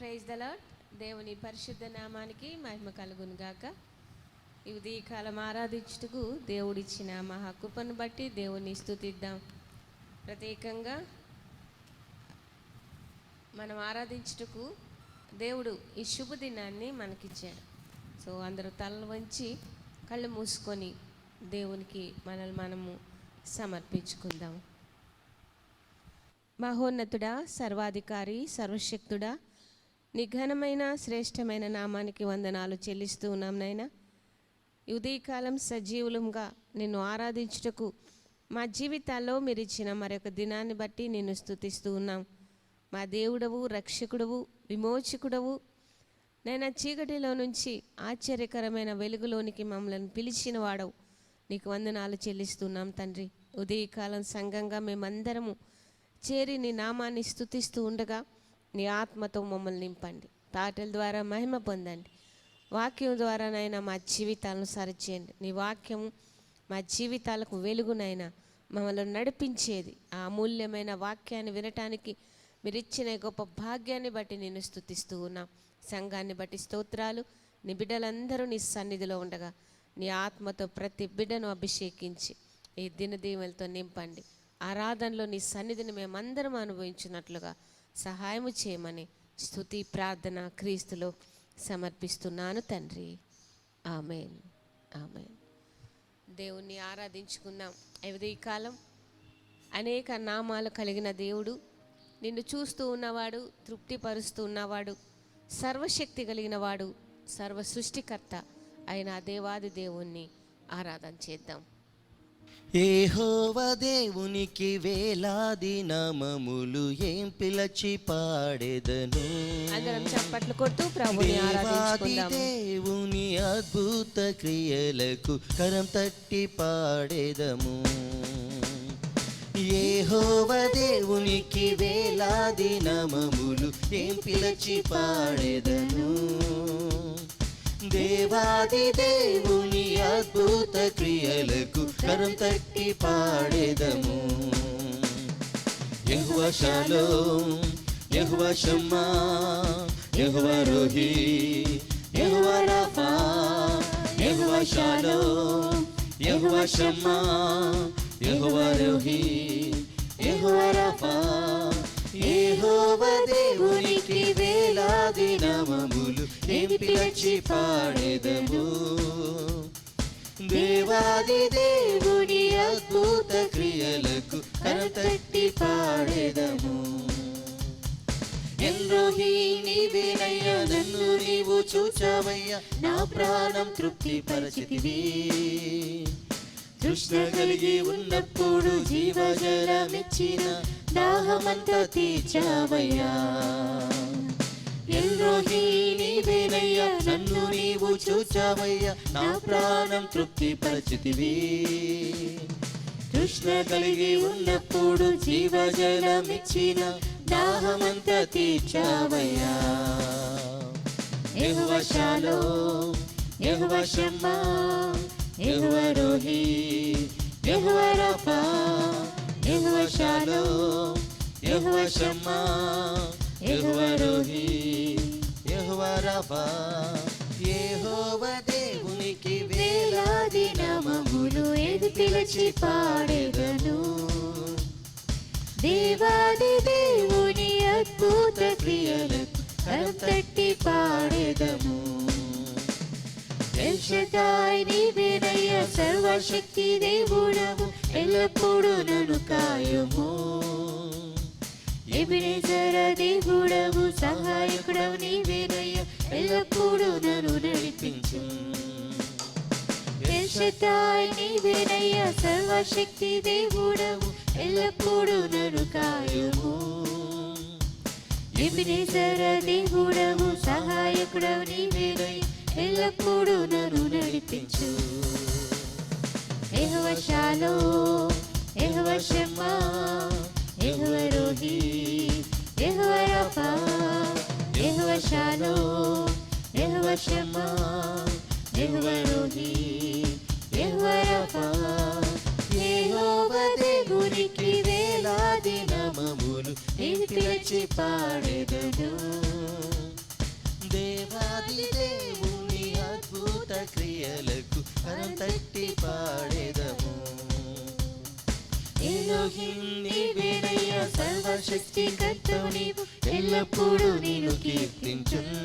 Praise the lord. దేవుని పరిశుద్ధ నామానికి మహిమ కలుగును గాక. ఈ ఉదయకాలం ఆరాధించుటకు దేవుడిచ్చిన మహాకృపను బట్టి దేవుని స్తుతిద్దాం. ప్రత్యేకంగా మనం ఆరాధించుటకు దేవుడు ఈ శుభదినాన్ని మనకిచ్చాడు. సో అందరూ తలలు వంచి కళ్ళు మూసుకొని దేవునికి మనల్ని మనము సమర్పించుకుందాం. మహోన్నతుడా, సర్వాధికారి, సర్వశక్తుడా, నీ ఘనమైన శ్రేష్టమైన నామానికి వందనాలు చెల్లిస్తూ ఉన్నాం నాయనా. ఈ ఉదయకాలం సజీవులంగా నిన్ను ఆరాధించుటకు మా జీవితాల్లో మీరు ఇచ్చిన మరొక దినాన్ని బట్టి నిన్ను స్తుతిస్తూ ఉన్నాం. మా దేవుడవు, రక్షకుడవు, విమోచకుడవు నైనా, చీకటిలో నుంచి ఆశ్చర్యకరమైన వెలుగులోనికి మమ్మల్ని పిలిచిన వాడవు. నీకు వందనాలు చెల్లిస్తున్నాం తండ్రి. ఉదయకాలం సంఘంగా మేమందరము చేరి నీ నామాన్ని స్తుతిస్తూ ఉండగా నీ ఆత్మతో మమ్మల్ని నింపండి. పాటల ద్వారా మహిమ పొందండి. వాక్యం ద్వారానైనా మా జీవితాలను సరిచేయండి. నీ వాక్యము మా జీవితాలకు వెలుగునైనా మమ్మల్ని నడిపించేది. ఆ అమూల్యమైన వాక్యాన్ని వినటానికి మీరు ఇచ్చిన గొప్ప భాగ్యాన్ని బట్టి నేను స్తుతిస్తూ ఉన్నాం. సంఘాన్ని బట్టి స్తోత్రాలు. నీ బిడ్డలందరూ నీ సన్నిధిలో ఉండగా నీ ఆత్మతో ప్రతి బిడ్డను అభిషేకించి ఈ దినదీవెలతో నింపండి. ఆరాధనలో నీ సన్నిధిని మేమందరం అనుభవించినట్లుగా సహాయము చేయమని స్తుతి ప్రార్థన క్రీస్తులో సమర్పిస్తున్నాను తండ్రి. ఆమేన్, ఆమేన్. దేవుణ్ణి ఆరాధించుకుందాం. ఈ కాలం అనేక నామాలు కలిగిన దేవుడు, నిన్ను చూస్తూ ఉన్నవాడు, తృప్తిపరుస్తూ ఉన్నవాడు, సర్వశక్తి కలిగిన వాడు, సర్వ సృష్టికర్త అయిన దేవాది దేవుణ్ణి ఆరాధన చేద్దాం. యెహోవా దేవునికి వేలాది నామములు ఏం పిలచి పాడెదను. అందరం చప్పట్లు కొడుతూ ప్రభువుని ఆరాధించుకుందాం. దేవుని అద్భుత క్రియలకు కరం తట్టి పాడెదము. యెహోవా దేవునికి వేలాది నామములు ఏం పిలచి పాడెదను. దేవాది దేవుని అద్భుత క్రియలకు కరం తట్టి పాడెదము. యెహోవా షాలోమ్, యెహోవా షమ్మా, యెహోవా రోహీ, యెహోవా రాఫా, యెహోవా షాలోమ్, యెహోవా షమ్మా, యెహోవా రోహీ, యెహోవా రాఫా. యెహోవా దేవునికి వేలాది నామములు ఏం పిలచి పాడెదము. దేవాది దేవుని అద్భుత క్రియలకు కరం తట్టి పాడెదము. ఎల్రోహీ నీవేనయ్యా, నన్ను నీవు చూచావయ్యా, నా ప్రాణం తృప్తి పరిచితివి. తృష్ణ కలిగి ఉన్నప్పుడు జీవజలమిచ్చిన దాహమంతా తీర్చావయ్యా. ఎల్రోహీ నీవేనయ్యా, నన్ను నీవు చూచావయ్యా, నా ప్రాణం తృప్తి పరిచితివి. తృష్ణ కలిగి ఉన్నప్పుడు జీవజలమిచ్చిన దాహమంతా తీర్చావయ్యా. యెహోవా షాలోమ్, యెహోవా షమ్మా, యెహోవా రోహీ, యెహోవా రాఫా, యెహోవా షాలోమ్, యెహోవా షమ్మా, యెహోవా రోహీ, యెహోవా రాఫా. యెహోవా దేవునికి వేలాది నామములు ఏది పిలిచి పాడెదను. దేవాది దేవుని అద్భుత క్రియలకు కరం తట్టి పాడెదము. ఎల్ షదాయ్ నీవేనయ్యా, సర్వశక్తి దేవుడవు, ఎల్లప్పుడూ నన్ను కాయుము. ఎబెనెజర్ దేవుడవు, సహాయకుడవు నీవేనయ్యా, ఎల్లప్పుడూ నన్ను నడిపించు. ఎల్ షదాయ్ నీవేనయ్యా, సర్వశక్తి దేవుడవు, ఎల్లప్పుడూ నన్ను కాయుము. ఎబెనెజర్ దేవుడవు, సహాయకుడవు నీవేనయ్యా, ఎల్లప్పుడూ నన్ను నడిపించు. యెహోవా షాలోమ్, యెహోవా షమ్మా, యెహోవా రోహీ, యెహోవా రాఫా, యెహోవా షాలోమ్, యెహోవా షమ్మా, యెహోవా రోహీ, యెహోవా రాఫా. యెహోవా దేవునికి వేలాది నామములు ఏది పిలిచి పాడెదను. దేవాది దేవుని అద్భుత క్రియలకు కరం తట్టి పాడేదము. ఎలోహిం నీవేనయ్యా, సర్వశక్తికర్తవు నీవు, ఎల్లప్పుడూ నిన్ను కీర్తించును.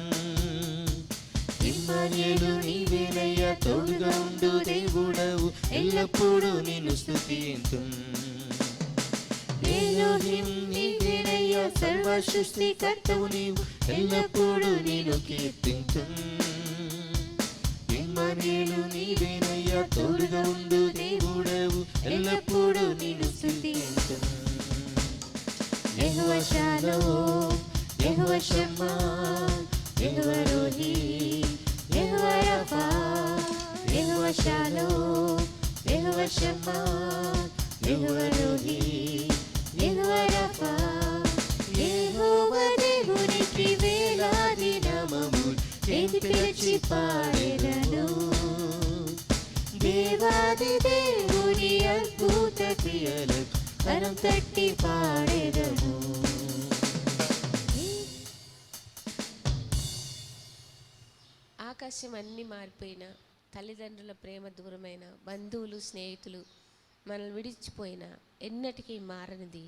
ఇమ్మానుయేలు నీవేనయ్యా, తోడుగా ఉండు దేవుడవు, ఎల్లప్పుడూ నిన్ను స్తుతింతును. ఎలోహిం నీవేనయ్యా, సర్వసృష్టికర్తవు నీవు, ఎల్లప్పుడూ నిన్ను కీర్తింతును. ఇమ్మానుయేలు నీవేనయ్యా, తోడుగా ఉండు దేవుడవు, ఎల్లప్పుడూ నిన్ను స్తుతింతును. యెహోవా షాలోమ్, యెహోవా షమ్మా, యెహోవా రోహీ, యెహోవా రఫా, యెహోవా షాలోమ్, యెహోవా షమ్మా, యెహోవా రోహీ, యెహోవా రఫా. యెహోవా దేవునికి వేలాది నామములు చేతి పిలిచి పాడెదను. దేవాది దేవుని అద్భుత క్రియలకు కరం తట్టి పాడెదము. ఆకాశం అన్నీ మారిపోయినా, తల్లిదండ్రుల ప్రేమ దూరమైన, బంధువులు స్నేహితులు మనల్ని విడిచిపోయినా ఎన్నటికీ మారనిది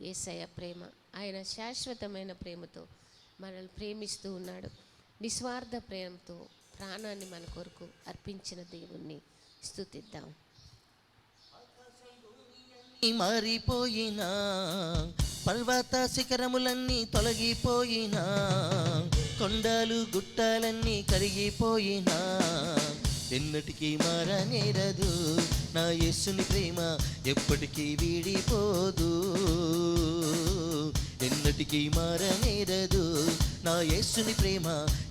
యేసయ్య ప్రేమ. ఆయన శాశ్వతమైన ప్రేమతో మనల్ని ప్రేమిస్తూ ఉన్నాడు. నిస్వార్థ ప్రేమతో ప్రాణాన్ని మన కొరకు అర్పించిన దేవుణ్ణి స్తుతిద్దాం. మారిపోయినా, పర్వత శిఖరములన్నీ తొలగిపోయినా, కొండలు గుట్టలన్నీ కరిగిపోయినా, ఎన్నటికీ మారనేరదు నా యేసుని ప్రేమ, ఎప్పటికీ వీడిపోదు. ఎన్నటికీ మారనేరదు నా యేసుని ప్రేమ,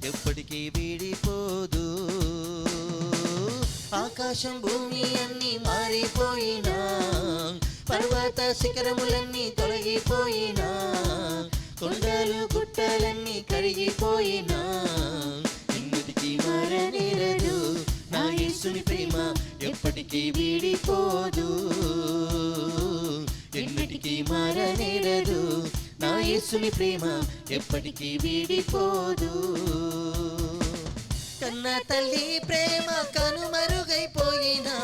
ఎప్పటికీ వీడిపోదు. ఆకాశం భూమి అన్నీ మారిపోయినా, పర్వత శిఖరములన్నీ తొలగిపోయినా, కొండలు గుట్టలన్నీ కరిగిపోయినా, ఎన్నటికీ మారనేరదు నా యేసుని ప్రేమ, ఎప్పటికీ వీడిపోదు. ఎన్నటికీ మారనేరదు నా యేసుని ప్రేమ, ఎప్పటికీ వీడిపోదు. కన్న తల్లి ప్రేమ కనుమరుగైపోయినా,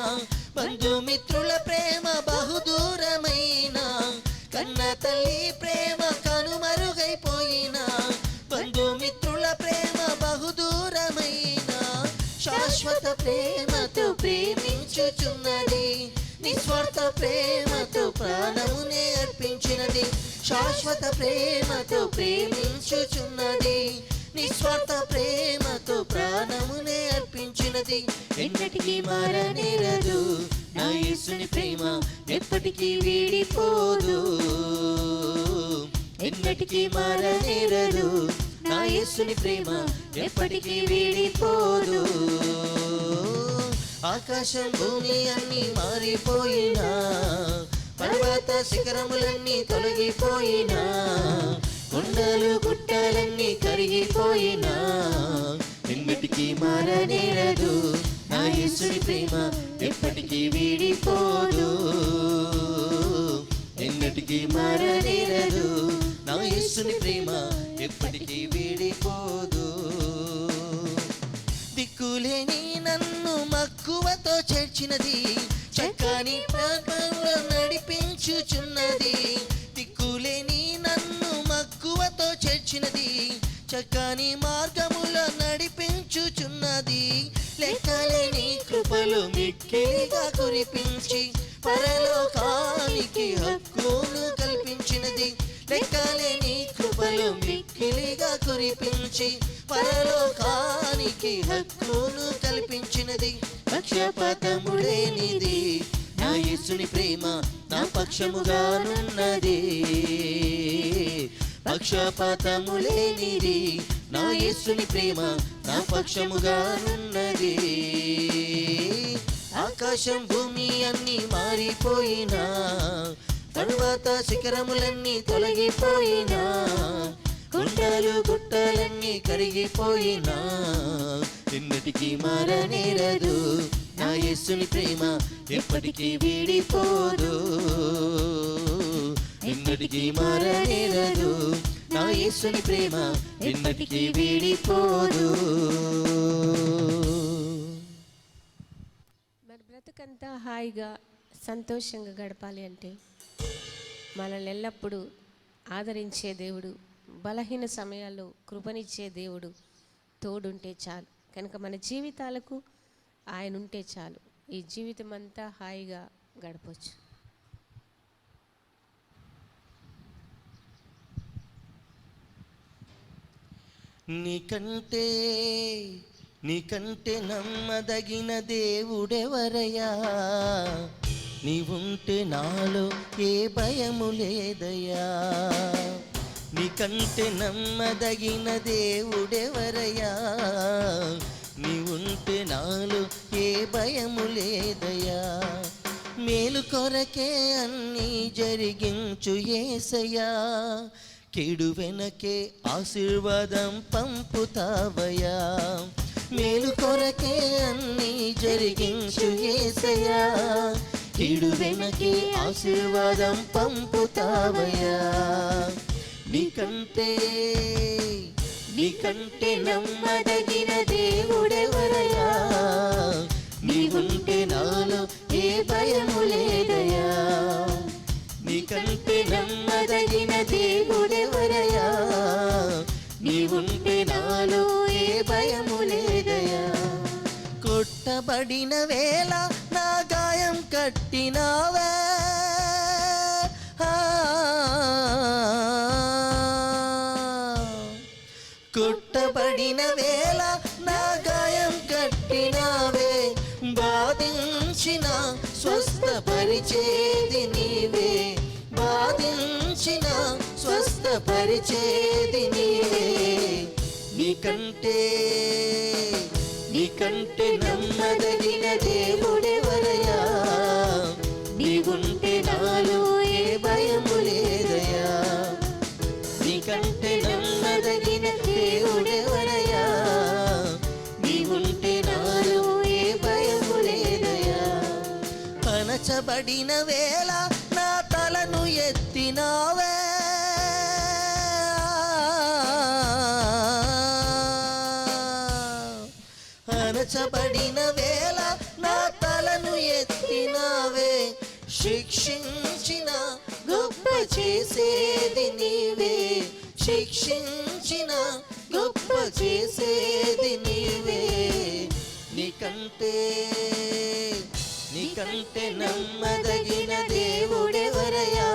బంధుమిత్రుల ప్రేమ బహుదూరమైనా, కన్న తల్లి ప్రేమ కనుమరుగైపోయినా, బంధుమిత్రుల ప్రేమ బహుదూరమైనా, శాశ్వత ప్రేమతో ప్రేమించుచున్నది, నిస్వార్థ ప్రేమతో ప్రాణమునే అర్పించినది. శాశ్వత ప్రేమతో ప్రేమించుచున్నది, నిస్వార్థ ప్రేమతో ప్రాణమునే అర్పించినది. ఎన్నటికీ మారనేరదు నా యేసుని ప్రేమ, ఎప్పటికీ వీడిపోదు. ఎన్నటికీ మారనేరదు నా యేసుని ప్రేమ, ఎప్పటికీ వీడిపోదు. ఆకాశం భూమి అన్నీ మారిపోయినా, పర్వత శిఖరములన్నీ తొలగిపోయినా, కొండలు గుట్టలన్నీ కరిగిపోయినా, ఎన్నటికీ మారనేరదు నా యేసుని ప్రేమ, ఎప్పటికీ వీడిపోదు. ఎన్నటికీ మారనేరదు నా యేసుని ప్రేమ, ఎప్పటికీ వీడిపోదు. దిక్కులేని నన్ను మక్కువతో చేర్చినది, చక్కని మార్గంలో నడిపించుచున్నది. దిక్కులేని నన్ను మక్కువతో చేర్చినది, చక్కని మార్గములో నడిపించుచున్నది. లెక్కలేని కృపలు మిక్కిలిగా కురిపించి, పరలోకానికి హక్కును కల్పించినది. లెక్కలేని కృపలు మిక్కిలిగా కురిపించి, పరలోకానికి హక్కును కల్పించినది. పక్షపాతము లేనిది నా యేసుని ప్రేమ, నా పక్షముగానున్నది. పక్షపాతము లేనిది నా యేసుని ప్రేమ, నా పక్షముగానున్నది. ఆకాశం భూమి అన్నీ మారిపోయినా, పర్వత శిఖరములన్నీ తొలగిపోయినా, కొండలు గుట్టలన్నీ కరిగిపోయినా, ఎన్నటికీ మారనేరదు నా యేసుని ప్రేమ, ఎప్పటికీ వీడిపోదు. ఎన్నటికీ మారనేరదు నా నా యేసుని ప్రేమ ఎన్నటికీ వీడిపోదు. మరి బ్రతుకంతా హాయిగా సంతోషంగా గడపాలి అంటే మనల్ని ఎల్లప్పుడూ ఆదరించే దేవుడు, బలహీన సమయాల్లో కృపనిచ్చే దేవుడు తోడుంటే చాలు. కనుక మన జీవితాలకు ఆయన ఉంటే చాలు, ఈ జీవితం అంతా హాయిగా గడపచ్చు. నీకంటే నమ్మదగిన దేవుడెవరయ్యా? నీవుంటే నాలో ఏ భయము లేదయ్యా. నీకంటే నమ్మదగిన దేవుడెవరయ్యా? నీవుంటే నాలో ఏ భయము లేదయ్యా. మేలు కొరకే అన్నీ జరిగించు యేసయ్యా, కీడు వెనకే ఆశీర్వాదం పంపుతావయ్యా. మేలు కొరకే అన్నీ జరిగించు యేసయ్యా, కీడు వెనకే ఆశీర్వాదం పంపుతావయ్యా. నీకంటే నమ్మదగిన దేవుడెవరయ్యా? నీవుంటే నాలో ఏ భయము లేదయ్యా. నీకంటే నమ్మదగిన దేవుడెవరయ్యా? నీవుంటే నాలో ఏ భయము లేదయ్యా. కొట్టబడిన వేళ నా గాయం కట్టినావే, కొట్టబడిన వేళ నా గాయం కట్టినావే. బాధించిన స్వస్థపరిచేది నీవే, బాధించిన స్వస్థపరిచేది నీవే. నీకంటే నమ్మదగిన దేవుడెవరయ్యా? నీవుంటే నాలో ఏ భయము లేదయ్యా. నీకంటే నమ్మదగిన దేవుడెవరయ్యా? నీవుంటే నాలో ఏ భయము లేదయ్యా. పనచబడిన వేళ నా తలను ఎత్తినావే, పనచబడిన వేళ నా తలను ఎత్తినావే. శిక్షించిన గొప్ప చేసేది నీవే, శిక్షించిన గొప్ప చేసేది నీవే. నీకంటే నమ్మదగిన దేవుడెవరయ్యా?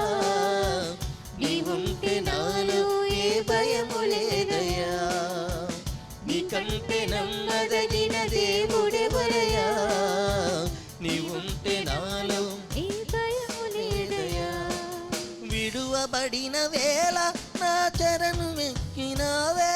నీవుంటే నాలో ఏ భయము లేదయ్యా. నీకంటే నమ్మదగిన దేవుడెవరయ్యా? నీవుంటే నాలో ఏ భయము లేదయ్యా. విడువబడిన వేళ నా చెరను వెక్కినావే,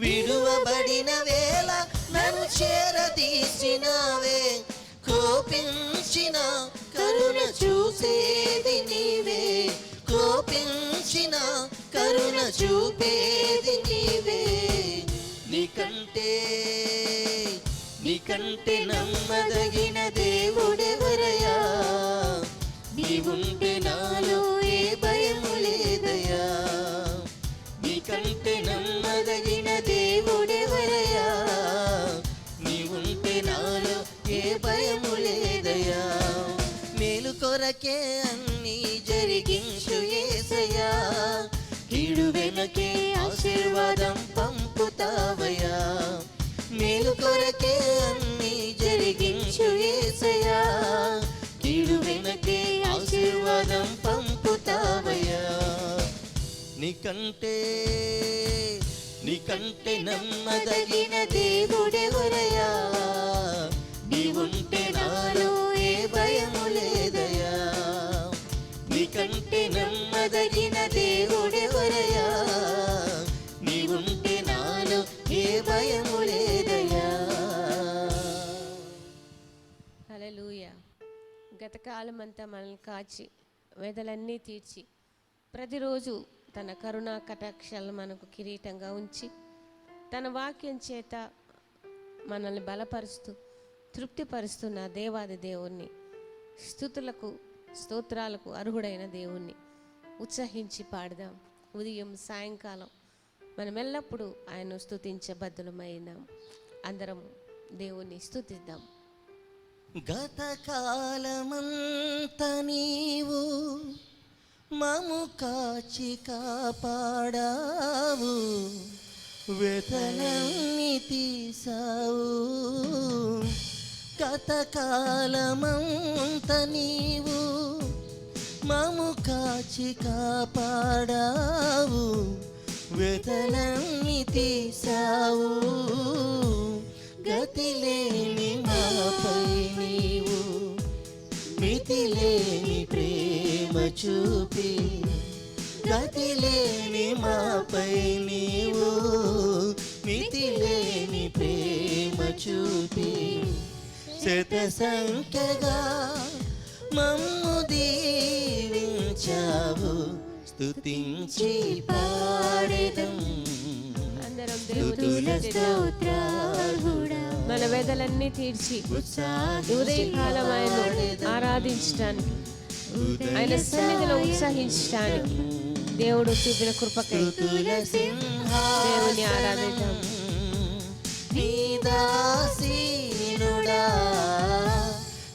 విడువబడిన వేళ నన్ను చేరదీసినావే. కోపించిన కరుణ చూసేది నీవే, కోపించిన కరుణ చూపేది నీవే. నీకంటే నమ్మదగిన దేవుడెవరయ్యా? నీవుంటే నాలో ఏ భయము లేదయ్యా. నీకంటే నమ్మదగిన దేవుడెవరయ్యా? నీవుంటే నాలో ఏ భయము లేదయ్యా. మేలు కొరకే అన్నీ జరిగించు యేసయ్యా, కీడు వెనకే ఆశీర్వాదం పంపుతావయ్యా. మేలు కొరకే అన్నీ జరిగించు యేసయ్యా, కీడు వెనకే ఆశీర్వాదం పంపుతావయ్యా. నీకంటే నమ్మదగిన దేవుడెవరయ్యా? నీవుంటే నాలో ఏ భయము లేదయ్యా. నీకంటే నమ్మదగిన దేవుడెవరయ్యా? నీవుంటే నాలో ఏ భయము లేదయ్యా. హల్లెలూయా. గతకాలం అంతా మనల్ని కాచి వేదలన్నీ తీర్చి ప్రతిరోజు తన కరుణా కటాక్షాలను మనకు కిరీటంగా ఉంచి తన వాక్యం చేత మనల్ని బలపరుస్తూ తృప్తిపరుస్తున్న దేవాది దేవుణ్ణి స్తుతులకు స్తోత్రాలకు అర్హుడైన దేవుణ్ణి ఉత్సహించి పాడదాం. ఉదయం సాయంకాలం మనం ఎల్లప్పుడూ ఆయన స్తుతించబద్దులమైనాం. అందరం దేవుణ్ణి స్తుతిద్దాం. గతకాలమంత నీవు మము కాచి కాపాడావు, వెతలన్నీ తీసావు. గతకాలమంత నీవు మము కాచి కాపాడావు, వెతలన్నీ తీసావు. గతిలేని మాపై నీవు మితిలేని ప్రేమ చూపి, గతిలేని మాపై నీవు మితిలేని ప్రేమ చూపి, శత సంఖ్యగా మమ్ము దీవించావు, స్తుతించి పాడెదం. అందరం దేవుని స్తుతిద్దాం. మన వేదలన్నీ తీర్చి ఉదయకాలం ఆయన ఆరాధించడానికి, ఆయన సన్నిధిలో ఉత్సహించడానికి దేవుడు చూపిన కృపకై దేవుని ఆరాధిద్దాం. నీదాసీనుడా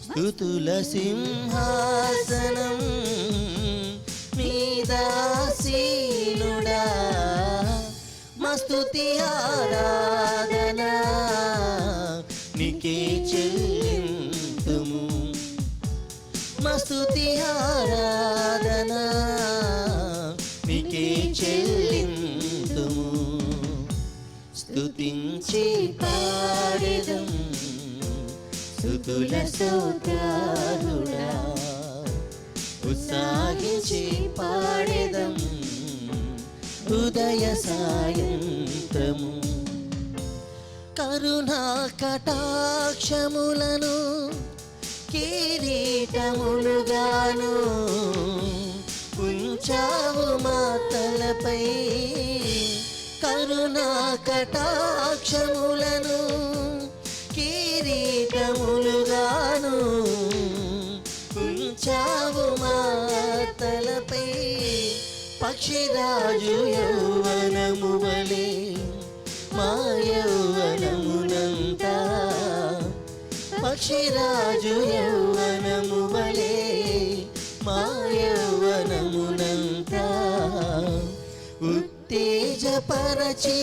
స్తుతుల సింహాసనం, నీదాసీనుడా స్తుతి ఆరాధన నీకే చెల్లింతుము, స్తుతి ఆరాధన నీకే చెల్లింతుము. స్తుతించి పాడెదం స్తుతుల స్తోత్రాలుడా, ఉత్సాహించి పాడెదం ఉదయ సాయంత్రము. కరుణా కటాక్షములను కిరీటములుగాను ఉంచావు మా తలపై, కరుణా కటాక్షములను కిరీటములుగాను ఉంచావు మా తలపై. పక్షిరాజు యౌవనము వలె మా యౌవనమునంతా, పక్షిరాజు యౌవనము వలె మా యౌవనమునంతా ఉత్తేజపరచి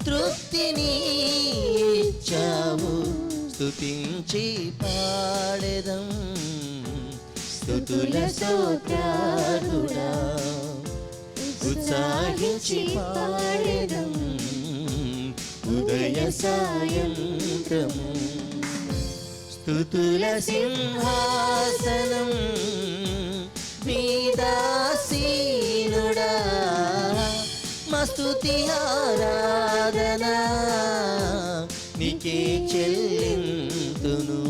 తృప్తిని ఇచ్చావు, స్తుతించి పాడెదం స్తుతుల స్తోత్రాలుడా, ఉత్సాహించి పాడెదం ఉదయ సాయంత్రము. స్తుతుల సింహాసనం మీదాసీనుడా, స్తుతి ఆరాధన నీకే చెల్లింతును,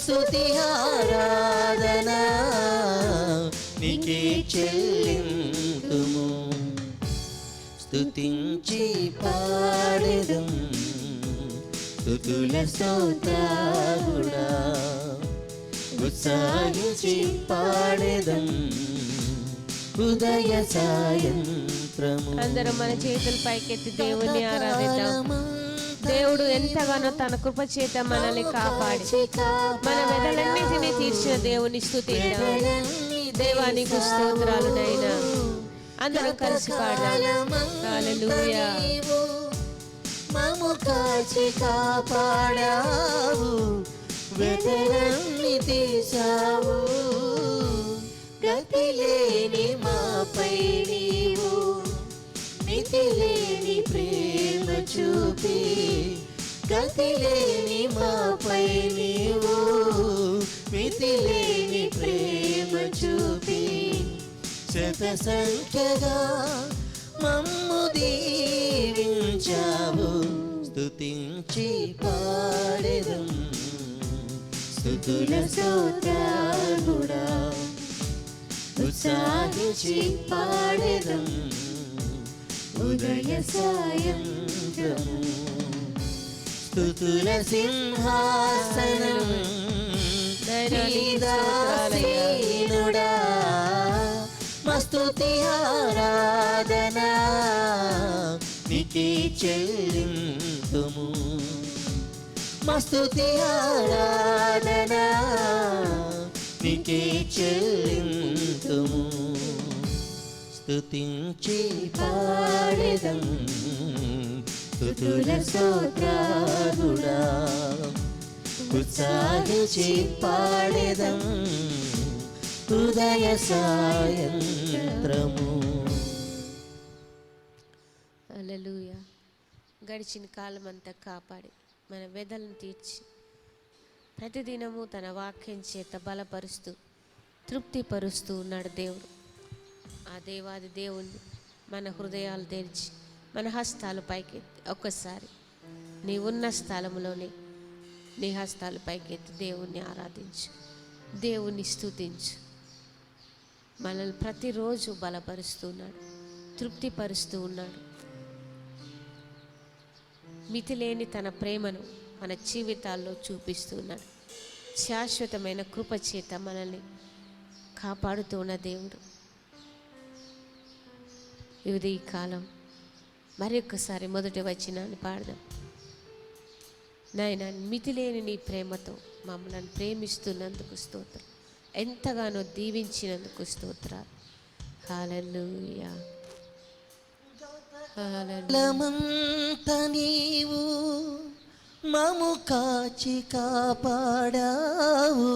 స్తుతి ఆరాధన నీకే చెల్లింతుము. స్తుతించి పాడెదం స్తుతుల స్తోత్రాలుడా, ఉత్సాహించి పాడెదం ఉదయ సాయంత్రము. అందరం మన చేతులు పైకెత్తి దేవుని ఆరాధిద్దాం. దేవుడు ఎంతగానో తన కృప చేత మనల్ని కాపాడి మన వెదలన్నిటినీ తీర్చిన దేవుని స్తుతిద్దాం. దేవానికి స్తోత్రాలు నైనా. అందరం కలిసి పాడదాం. హల్లెలూయా. మము కాచి కాపాడావు, వెదలన్నీ తీసావు, గతిలేని మాపై నీవు మితిలేని ప్రేమ చూపి, గతిలేని మాపై నీవు మితిలేని ప్రేమ చూపి, శత సంఖ్యగా మమ్ము దీవించావు, స్తుతించి పాడెదం స్తుతుల స్తోత్రాలుడా, ఉత్సాహించి పాడెదం ఉదయ సాయంత్రము. స్తుతుల సింహాసనం స్తుతి ఆరాధన నీకే చెల్లింతుము. మా స్తుతి ఆరాధన నీకే చెల్లింతుము. స్తుతించి పాడెదం స్తుతుల స్తోత్రాలుడా, ఉత్సాహించి పాడెదం ఉదయ సాయంత్రము. హల్లెలూయా. గడిచిన కాలం అంతా కాపాడి మన వెదలను తీర్చి ప్రతిదినము తన వాక్యం చేత బలపరుస్తూ తృప్తిపరుస్తూ ఉన్నాడు దేవుడు. ఆ దేవాది దేవుణ్ణి మన హృదయాలు తెరిచి మన హస్తాలు పైకెత్తి ఒక్కసారి నీ ఉన్న స్థలములోనే నీ హస్తాలు పైకెత్తి దేవుణ్ణి ఆరాధించు, దేవుణ్ణి స్తుతించు. మనల్ని ప్రతిరోజు బలపరుస్తూ ఉన్నాడు, తృప్తిపరుస్తూ ఉన్నాడు. మితిలేని తన ప్రేమను మన జీవితాల్లో చూపిస్తున్నాడు. శాశ్వతమైన కృప చేత మనల్ని కాపాడుతూ ఉన్న దేవుడు. ఇది ఈ కాలం మరొకసారి మొదటి వచనాన్ని పాడదాం. నాయన, మితిలేని నీ ప్రేమతో మమ్మల్ని ప్రేమిస్తున్నందుకు స్తోత్రం, ఎంతగానో దీవించినందుకు స్తోత్రాలు. హల్లెలూయా. కాలమంత నీవు మము కాచి కాపాడావు,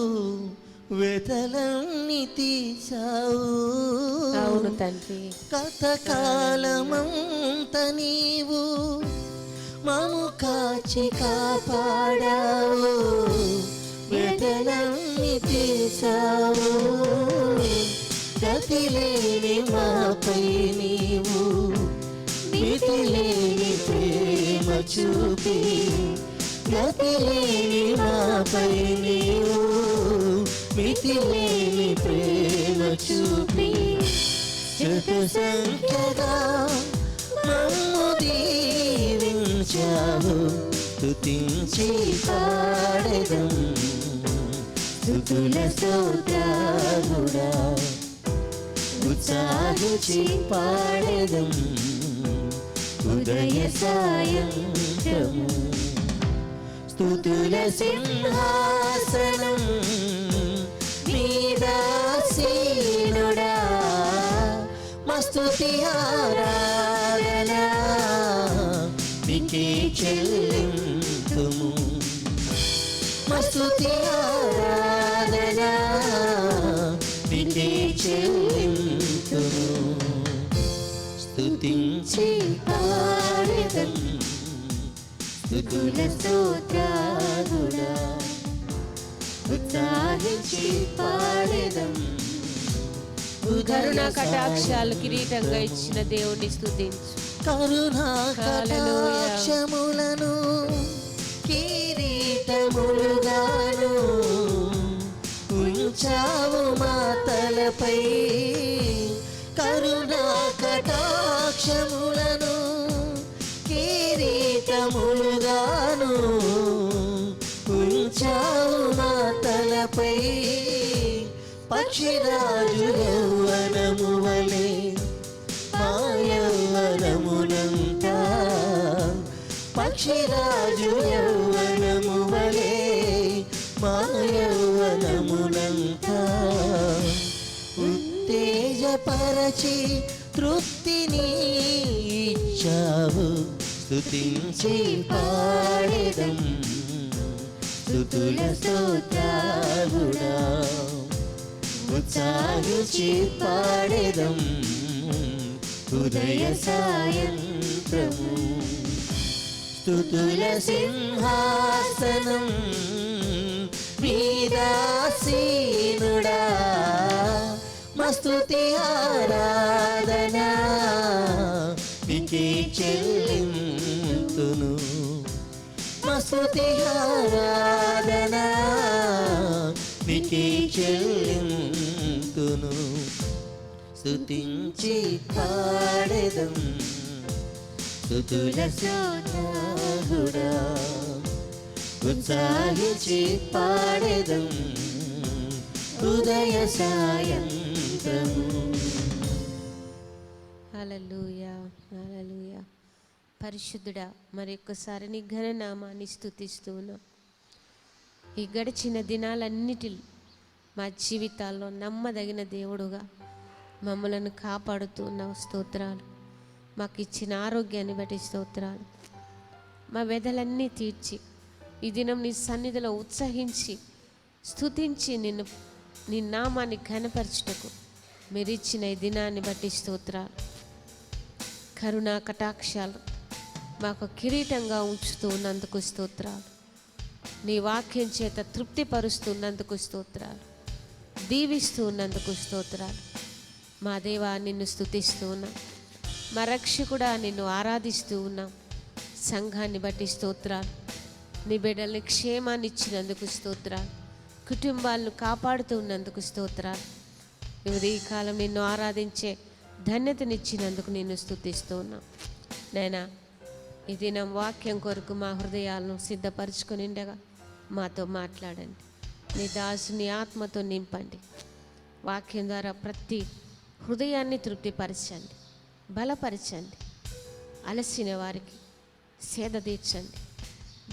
వెతలన్నీ తీసావు. అవును తండ్రి. కథకాలమంత నీవు మము కాచి కాపాడావు, వెతలన్నీ తీసావు. గతిలేని మాపై నీవు మితిలేని ప్రేమ చూపి, గతిలేని మాపై నీవు మితిలేని ప్రేమ చూపి, శత సంఖ్యగా మమ్ము దీవించావు. స్తుతించి పాడెదం స్తుతుల స్తోత్రాలుడా, ఉత్సాహించి పాడెదం ఉదయ సాయంత్రము. స్తుతుల సింహాసనం మీదాసీనుడా, మా స్తుతి ఆరాధన నీకే చెల్లింతుము. మా స్తుతి ఆరాధన నీకే చెల్లింతుము. స్తుతించి పాడెదం స్తుతుల స్తోత్రాలుడా, ఉత్సాహించి పాడెదం కరుణా కటాక్షాలు కిరీటంగా ఇచ్చిన దేవుణ్ణి స్తుతించు. కరుణా కటాక్షములను కిరీటములుగాను ఉంచావు మా తలపై. కరుణా కటాక్షములను కిరీటములుగాను ఉంచావు మా తలపై. పక్షిరాజు యౌవనము వలె మా యౌవనమునంతా, పక్షిరాజు యౌవనము వలె మా యౌవనమునంతా ఉత్తేజపరచి తృప్తిని ఇచ్చావు. స్తుతించి పాడెదం స్తుతుల స్తోత్రాలుడా, ఉత్సాహించి పాడెదం ఉదయ సాయంత్రము. స్తుతుల సింహాసనం మీదాసీనుడా, మా స్తుతి ఆరాధన నీకే చెల్లింతును. మా స్తుతి ఆరాధన నీకే చెల్లింతును. స్తుతించి పాడెదం స్తుతుల స్తోత్రాలుడా, ఉత్సాహించి పాడెదం ఉదయ సాయంత్రము. హల్లెలూయా, హల్లెలూయా. పరిశుద్ధుడా, మరి ఒక్కసారి నీ ఘననామాన్ని స్తుతిస్తూ ఉన్నాం. ఈ గడిచిన దినాలన్నిటిలో మా జీవితాల్లో నమ్మదగిన దేవుడుగా మమ్మలను కాపాడుతూ ఉన్నావు. స్తోత్రాలు. మాకు ఇచ్చిన ఆరోగ్యాన్ని బట్టి స్తోత్రాలు. మా వెదలన్నీ తీర్చి ఈ దినం నీ సన్నిధిలో ఉత్సహించి స్తుతించి నీ నామాన్ని ఘనపరచుటకు మీరు ఇచ్చిన ఈ దినాన్ని బట్టి స్తోత్రాలు. కరుణా కటాక్షాలు మాకు కిరీటంగా ఉంచుతూ ఉన్నందుకు స్తోత్రాలు. నీ వాక్యం చేత తృప్తిపరుస్తున్నందుకు స్తోత్రాలు. దీవిస్తూ ఉన్నందుకు స్తోత్రాలు. మా దేవా, నిన్ను స్తుతిస్తూ ఉన్నాం. మా రక్షకుడా, నిన్ను ఆరాధిస్తూ ఉన్నాం. సంఘాన్ని బట్టి స్తోత్రాలు. నీ బిడ్డల్ని క్షేమాన్ని ఇచ్చినందుకు స్తోత్రాలు. కుటుంబాలను కాపాడుతూ ఉన్నందుకు స్తోత్రాలు. ఈ కాలం నిన్ను ఆరాధించే ధన్యతనిచ్చినందుకు నిన్ను స్తుతిస్తూ ఉన్నాం. నైనా ఈ దినం వాక్యం కొరకు మా హృదయాలను సిద్ధపరచుకొని ఉండగా మాతో మాట్లాడండి. నీ దాసుని ఆత్మతో నింపండి. వాక్యం ద్వారా ప్రతి హృదయాన్ని తృప్తిపరచండి, బలపరచండి. అలసిన వారికి సేద తీర్చండి,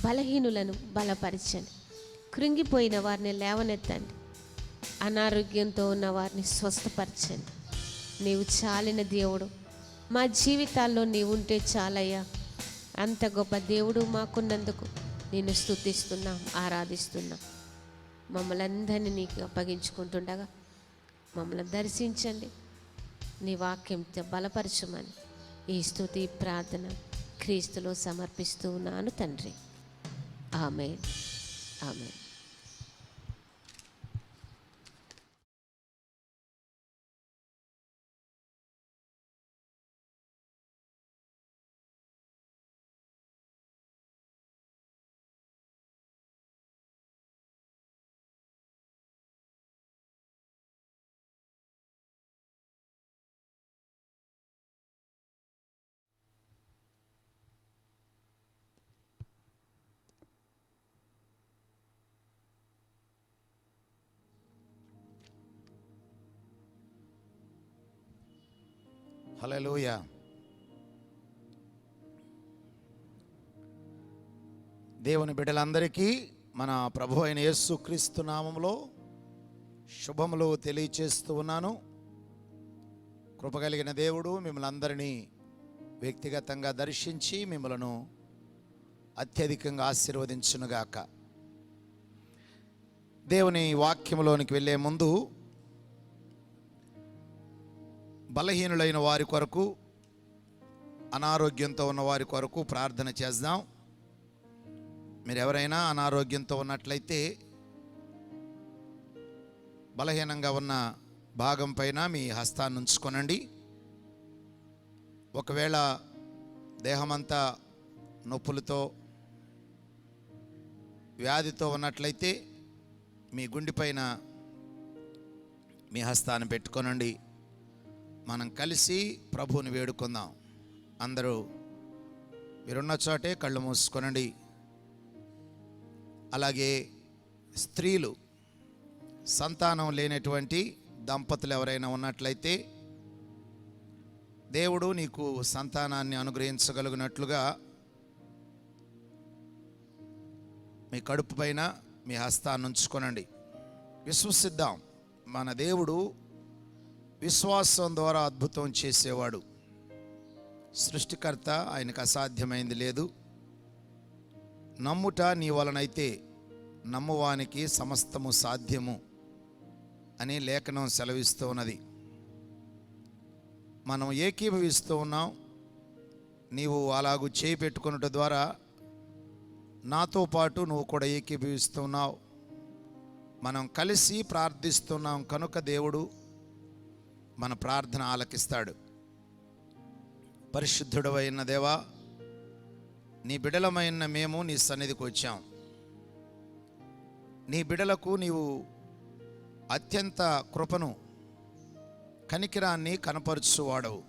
బలహీనులను బలపరచండి, కృంగిపోయిన వారిని లేవనెత్తండి, అనారోగ్యంతో ఉన్న వారిని స్వస్థపరచండి. నీవు చాలిన దేవుడు, మా జీవితాల్లో నీవు ఉంటే చాలయ్యా. అంత గొప్ప దేవుడు మాకున్నందుకు నిన్ను స్తుతిస్తున్నాం, ఆరాధిస్తున్నాం. మమ్మల్ని అందరినీ నీకు అప్పగించుకుంటుండగా మమ్మల్ని దర్శించండి. నీ వాక్యంతో బలపరచమని ఈ స్తుతి ప్రార్థన క్రీస్తులో సమర్పిస్తూ ఉన్నాను తండ్రి. ఆమేన్, ఆమేన్. హల్లెలూయా. దేవుని బిడ్డలందరికీ మన ప్రభు అయిన యేసు క్రీస్తు నామములో శుభములు తెలియచేస్తూ ఉన్నాను. కృపగలిగిన దేవుడు మిమ్మల్ని అందరినీ వ్యక్తిగతంగా దర్శించి మిమ్మలను అత్యధికంగా ఆశీర్వదించునుగాక. దేవుని వాక్యములోనికి వెళ్ళే ముందు బలహీనులైన వారి కొరకు, అనారోగ్యంతో ఉన్న వారి కొరకు ప్రార్థన చేద్దాం. మీరు ఎవరైనా అనారోగ్యంతో ఉన్నట్లయితే బలహీనంగా ఉన్న భాగం పైన మీ హస్తాన్ని ఉంచుకొనండి. ఒకవేళ దేహమంతా నొప్పులతో వ్యాధితో ఉన్నట్లయితే మీ గుండె పైన మీ హస్తాన్ని పెట్టుకొనండి. మనం కలిసి ప్రభువుని వేడుకుందాం. అందరూ మీరున్న చోటే కళ్ళు మూసుకొనండి. అలాగే స్త్రీలు, సంతానం లేనటువంటి దంపతులు ఎవరైనా ఉన్నట్లయితే దేవుడు నీకు సంతానాన్ని అనుగ్రహించగలిగినట్లుగా మీ కడుపు పైన మీ హస్తాన్ని ఉంచుకొనండి. విశ్వసిద్దాం, మన దేవుడు విశ్వాసం ద్వారా అద్భుతం చేసేవాడు. సృష్టికర్త, ఆయనకు అసాధ్యమైంది లేదు. నమ్ముట నీ వలనైతే నమ్మువానికి సమస్తము సాధ్యము అని లేఖనం సెలవిస్తూ ఉన్నది. మనం ఏకీభవిస్తూ ఉన్నాం. నీవు అలాగూ చేయి పెట్టుకున్నట ద్వారా నాతో పాటు నువ్వు కూడా ఏకీభవిస్తున్నావు. మనం కలిసి ప్రార్థిస్తున్నాం కనుక దేవుడు మన ప్రార్థన ఆలకిస్తాడు. పరిశుద్ధుడవైన దేవా, నీ బిడలమైన మేము నీ సన్నిధికి వచ్చాం. నీ బిడలకు నీవు అత్యంత కృపను, కనికిరాన్ని కనపరుచువాడవు.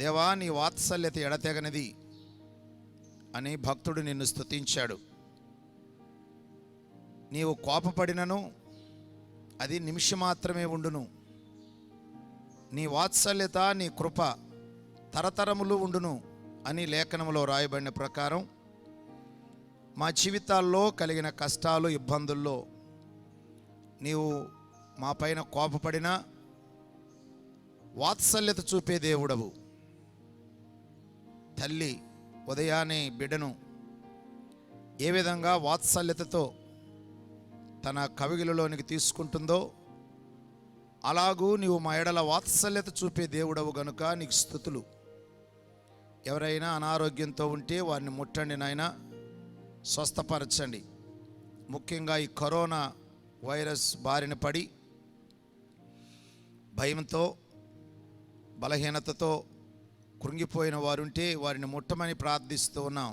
దేవా, నీ వాత్సల్యత ఎడతెగనిది అని భక్తుడు నిన్ను స్తుతించాడు. నీవు కోపపడినను అది నిమిషం మాత్రమే ఉండును, నీ వాత్సల్యత నీ కృప తరతరములు ఉండును అని లేఖనములో రాయబడిన ప్రకారం మా జీవితాల్లో కలిగిన కష్టాలు ఇబ్బందుల్లో నీవు మా పైన కోపపడినా వాత్సల్యత చూపే దేవుడవు. తల్లి ఉదయాన్నే బిడ్డను ఏ విధంగా వాత్సల్యతతో తన కవిగిలలోనికి తీసుకుంటుందో అలాగూ నీవు మా ఎడల వాత్సల్యత చూపే దేవుడవు గనుక నీకు స్తుతులు. ఎవరైనా అనారోగ్యంతో ఉంటే వారిని ముట్టండి నాయనా, స్వస్థపరచండి. ముఖ్యంగా ఈ కరోనా వైరస్ బారిన పడి భయంతో బలహీనతతో కృంగిపోయిన వారుంటే వారిని ముట్టమని ప్రార్థిస్తూ ఉన్నాం.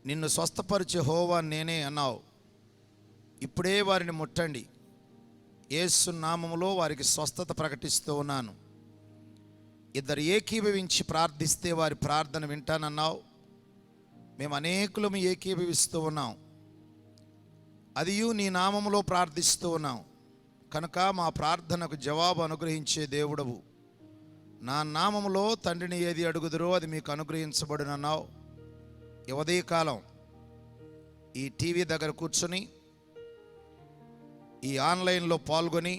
నిన్ను స్వస్థపరిచే యెహోవా నేనే అన్నావు. ఇప్పుడే వారిని ముట్టండి. యేసు నామములో వారికి స్వస్థత ప్రకటిస్తూ ఉన్నాను. ఇద్దరు ఏకీభవించి ప్రార్థిస్తే వారి ప్రార్థన వింటానన్నావు. మేము అనేకులము ఏకీభవిస్తూ ఉన్నాం. అదియు నీ నామములో ప్రార్థిస్తూ ఉన్నాం కనుక మా ప్రార్థనకు జవాబు అనుగ్రహించే దేవుడవు. నా నామములో తండ్రిని ఏది అడుగుదురో అది మీకు అనుగ్రహించబడునన్నావు. ఈ ఉదయకాలం ఈ టీవీ దగ్గర కూర్చొని ఈ ఆన్లైన్లో పాల్గొని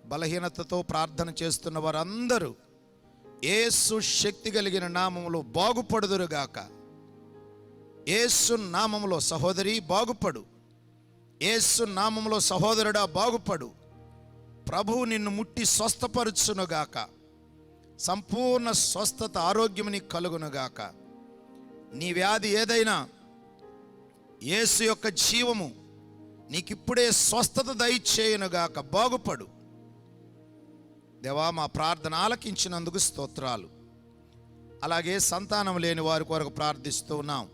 బలహీనతతో ప్రార్థన చేస్తున్న వారందరూ యేసు శక్తి కలిగిన నామములో బాగుపడుదురుగాక. యేసు నామములో సహోదరి బాగుపడు, యేసు నామములో సహోదరుడా బాగుపడు. ప్రభువు నిన్ను ముట్టి స్వస్థపరచునుగాక. సంపూర్ణ స్వస్థత ఆరోగ్యం నీకు కలుగునుగాక. నీ వ్యాధి ఏదైనా యేసు యొక్క జీవము నీకిప్పుడే స్వస్థత దయచేయునుగాక. బాగుపడు దేవా. మా ప్రార్థన ఆలకించినందుకు స్తోత్రాలు. అలాగే సంతానం లేని వారి కొరకు ప్రార్థిస్తూ ఉన్నాం.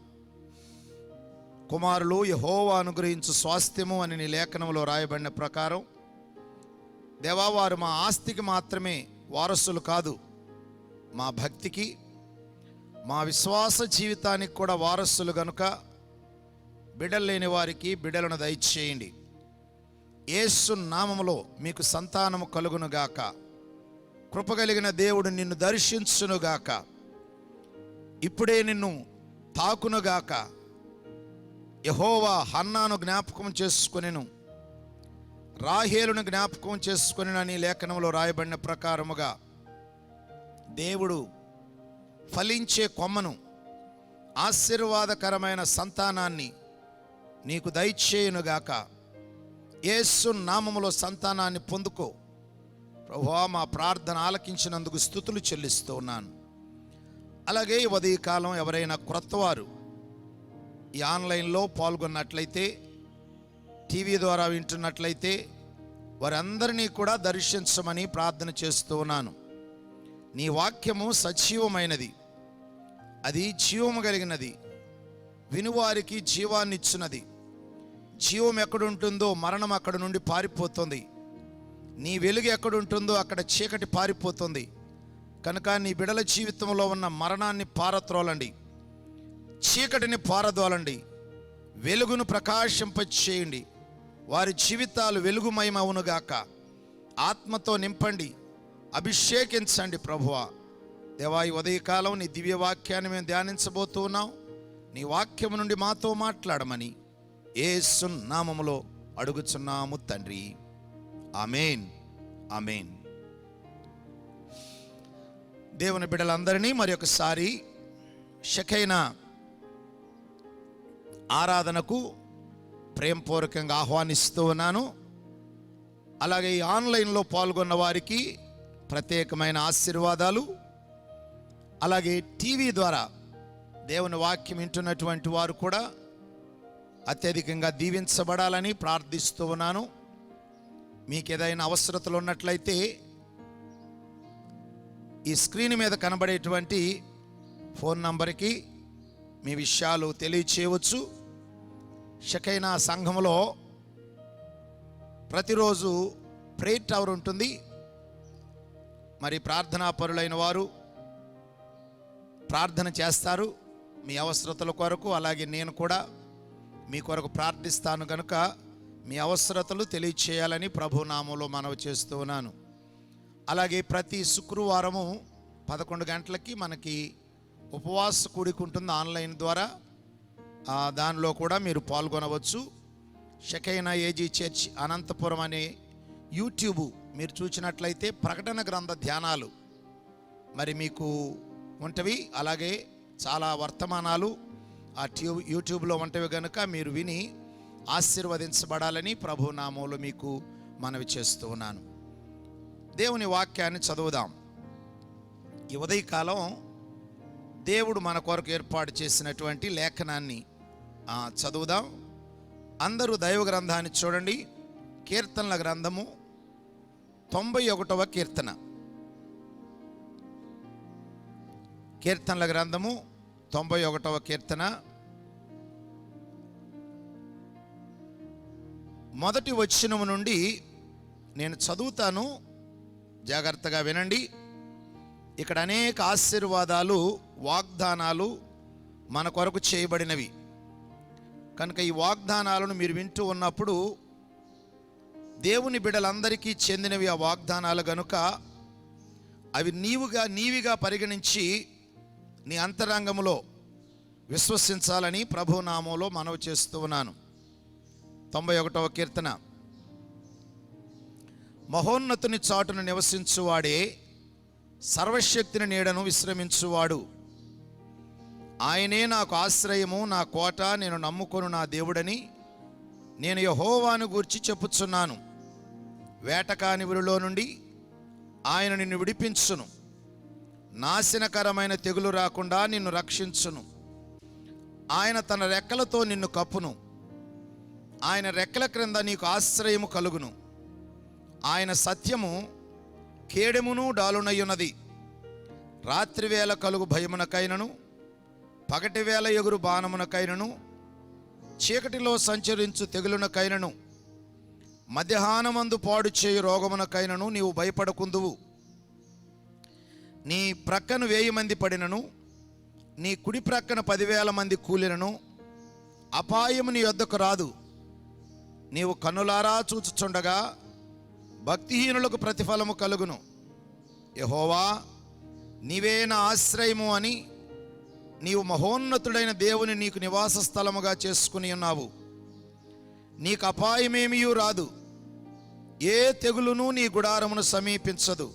కుమారులు యెహోవా అనుగ్రహించు స్వాస్థ్యము అని నీ లేఖనంలో రాయబడిన ప్రకారం దేవా, వారు మా ఆస్తికి మాత్రమే వారసులు కాదు, మా భక్తికి మా విశ్వాస జీవితానికి కూడా వారసులు గనుక బిడ్డలు లేని వారికి బిడ్డలను దయచేయండి. యేసు నామములో మీకు సంతానము కలుగునుగాక. కృపగలిగిన దేవుడు నిన్ను దర్శించునుగాక. ఇప్పుడే నిన్ను తాకునుగాక. యెహోవా హన్నాను జ్ఞాపకం చేసుకొనెను, రాహేలును జ్ఞాపకం చేసుకొనెనని లేఖనంలో రాయబడిన ప్రకారముగా దేవుడు ఫలించే కొమ్మను, ఆశీర్వాదకరమైన సంతానాన్ని నీకు దయచేయునుగాక. యేసు నామములో సంతానాన్ని పొందుకో. ప్రభువా, మా ప్రార్థన ఆలకించినందుకు స్తుతులు చెల్లిస్తూ ఉన్నాను. అలాగే ఈ ఉదయకాలం ఎవరైనా క్రొత్తవారు ఈ ఆన్లైన్లో పాల్గొన్నట్లయితే, టీవీ ద్వారా వింటున్నట్లయితే వారందరినీ కూడా దర్శించమని ప్రార్థన చేస్తూ ఉన్నాను. నీ వాక్యము సజీవమైనది, అది జీవము కలిగినది, వినువారికి జీవాన్నిచ్చున్నది. జీవం ఎక్కడుంటుందో మరణం అక్కడ నుండి పారిపోతుంది. నీ వెలుగు ఎక్కడుంటుందో అక్కడ చీకటి పారిపోతుంది. కనుక నీ బిడల జీవితంలో ఉన్న మరణాన్ని పారత్రోలండి, చీకటిని పారదోలండి, వెలుగును ప్రకాశింపచేయండి. వారి జీవితాలు వెలుగుమయమవునుగాక. ఆత్మతో నింపండి, అభిషేకించండి ప్రభువా. దేవా, ఈ ఉదయకాలం నీ దివ్య వాక్యాన్ని మేము ధ్యానించబోతూ ఉన్నాం. నీ వాక్యము నుండి మాతో మాట్లాడమని యేసు నామములో అడుగుచున్నాము తండ్రి. ఆమేన్, ఆమేన్. దేవుని బిడ్డలందరినీ మరి ఒకసారి షకైనా ఆరాధనకు ప్రేమపూర్వకంగా ఆహ్వానిస్తూ ఉన్నాను. అలాగే ఈ ఆన్లైన్లో పాల్గొన్న వారికి ప్రత్యేకమైన ఆశీర్వాదాలు. అలాగే టీవీ ద్వారా దేవుని వాక్యం వింటున్నటువంటి వారు కూడా అత్యధికంగా దీవించబడాలని ప్రార్థిస్తూ ఉన్నాను. మీకు ఏదైనా అవసరతలు ఉన్నట్లయితే ఈ స్క్రీన్ మీద కనబడేటువంటి ఫోన్ నంబర్కి మీ విషయాలు తెలియచేయవచ్చు. షకైనా సంఘంలో ప్రతిరోజు ప్రేయర్ టవర్ ఉంటుంది. మరి ప్రార్థనా పరులైన వారు ప్రార్థన చేస్తారు మీ అవసరతల కొరకు. అలాగే నేను కూడా మీ కొరకు ప్రార్థిస్తాను కనుక మీ అవసరతలు తెలియచేయాలని ప్రభు నామములో మనవి చేస్తూ ఉన్నాను. అలాగే ప్రతి శుక్రవారము 11 గంటలకి మనకి ఉపవాస కూడిక ఉంటుంది ఆన్లైన్ ద్వారా. దానిలో కూడా మీరు పాల్గొనవచ్చు. షకైనా ఏజీ చర్చ్ అనంతపురం అనే యూట్యూబ్ మీరు చూసినట్లయితే ప్రకటన గ్రంథ ధ్యానాలు మరి మీకు ఉంటవి. అలాగే చాలా వర్తమానాలు ఆ యూట్యూబ్లో ఉంటవి కనుక మీరు విని ఆశీర్వదించబడాలని ప్రభు నామములో మీకు మనవి చేస్తూ ఉన్నాను. దేవుని వాక్యాన్ని చదువుదాం. ఈ ఉదయకాలం దేవుడు మన కొరకు ఏర్పాటు చేసినటువంటి లేఖనాన్ని చదువుదాం. అందరూ దైవ గ్రంథాన్ని చూడండి. కీర్తనల గ్రంథము 91వ కీర్తన. కీర్తనల గ్రంథము 91వ కీర్తన మొదటి వచనము నుండి నేను చదువుతాను, జాగ్రత్తగా వినండి. ఇక్కడ అనేక ఆశీర్వాదాలు, వాగ్దానాలు మన కొరకు చేయబడినవి కనుక ఈ వాగ్దానాలను మీరు వింటూ ఉన్నప్పుడు దేవుని బిడ్డలందరికీ చెందినవి ఆ వాగ్దానాలు కనుక అవి నీవిగా పరిగణించి నీ అంతరంగములో విశ్వసించాలని ప్రభు నామములో మనవి చేస్తూ ఉన్నాను. 91వ కీర్తన. మహోన్నతుని చాటును నివసించువాడే సర్వశక్తిని నీడను విశ్రమించువాడు. ఆయనే నాకు ఆశ్రయము, నా కోట, నేను నమ్ముకొను నా దేవుడని నేను యెహోవాను గూర్చి చెప్పుచున్నాను. వేటకాని ఉరిలో నుండి ఆయన నిన్ను విడిపించును. నాశనకరమైన తెగులు రాకుండా నిన్ను రక్షించును. ఆయన తన రెక్కలతో నిన్ను కప్పును. ఆయన రెక్కల క్రింద నీకు ఆశ్రయము కలుగును. ఆయన సత్యము కేడెమును డాలునయ్యున్నది. రాత్రివేళ కలుగు భయమునకైనను, పగటివేళ ఎగురు బాణమునకైనను, చీకటిలో సంచరించు తెగులునకైనను, మధ్యాహ్నమందు పాడు చేయు రోగమునకైనను నీవు భయపడకుందువు. నీ ప్రక్కను 1000 మంది పడినను, నీ కుడి ప్రక్కన 10,000 మంది కూలినను అపాయము నీ యొద్దకు రాదు. నీవు కన్నులారా చూచుచుండగా భక్తిహీనులకు ప్రతిఫలము కలుగును. యెహోవా, నీవే నా ఆశ్రయము అని నీవు మహోన్నతుడైన దేవుని నీకు నివాస స్థలముగా చేసుకుని ఉన్నావు. నీకు అపాయమేమీ రాదు, ఏ తెగులును నీ గుడారమును సమీపించదు.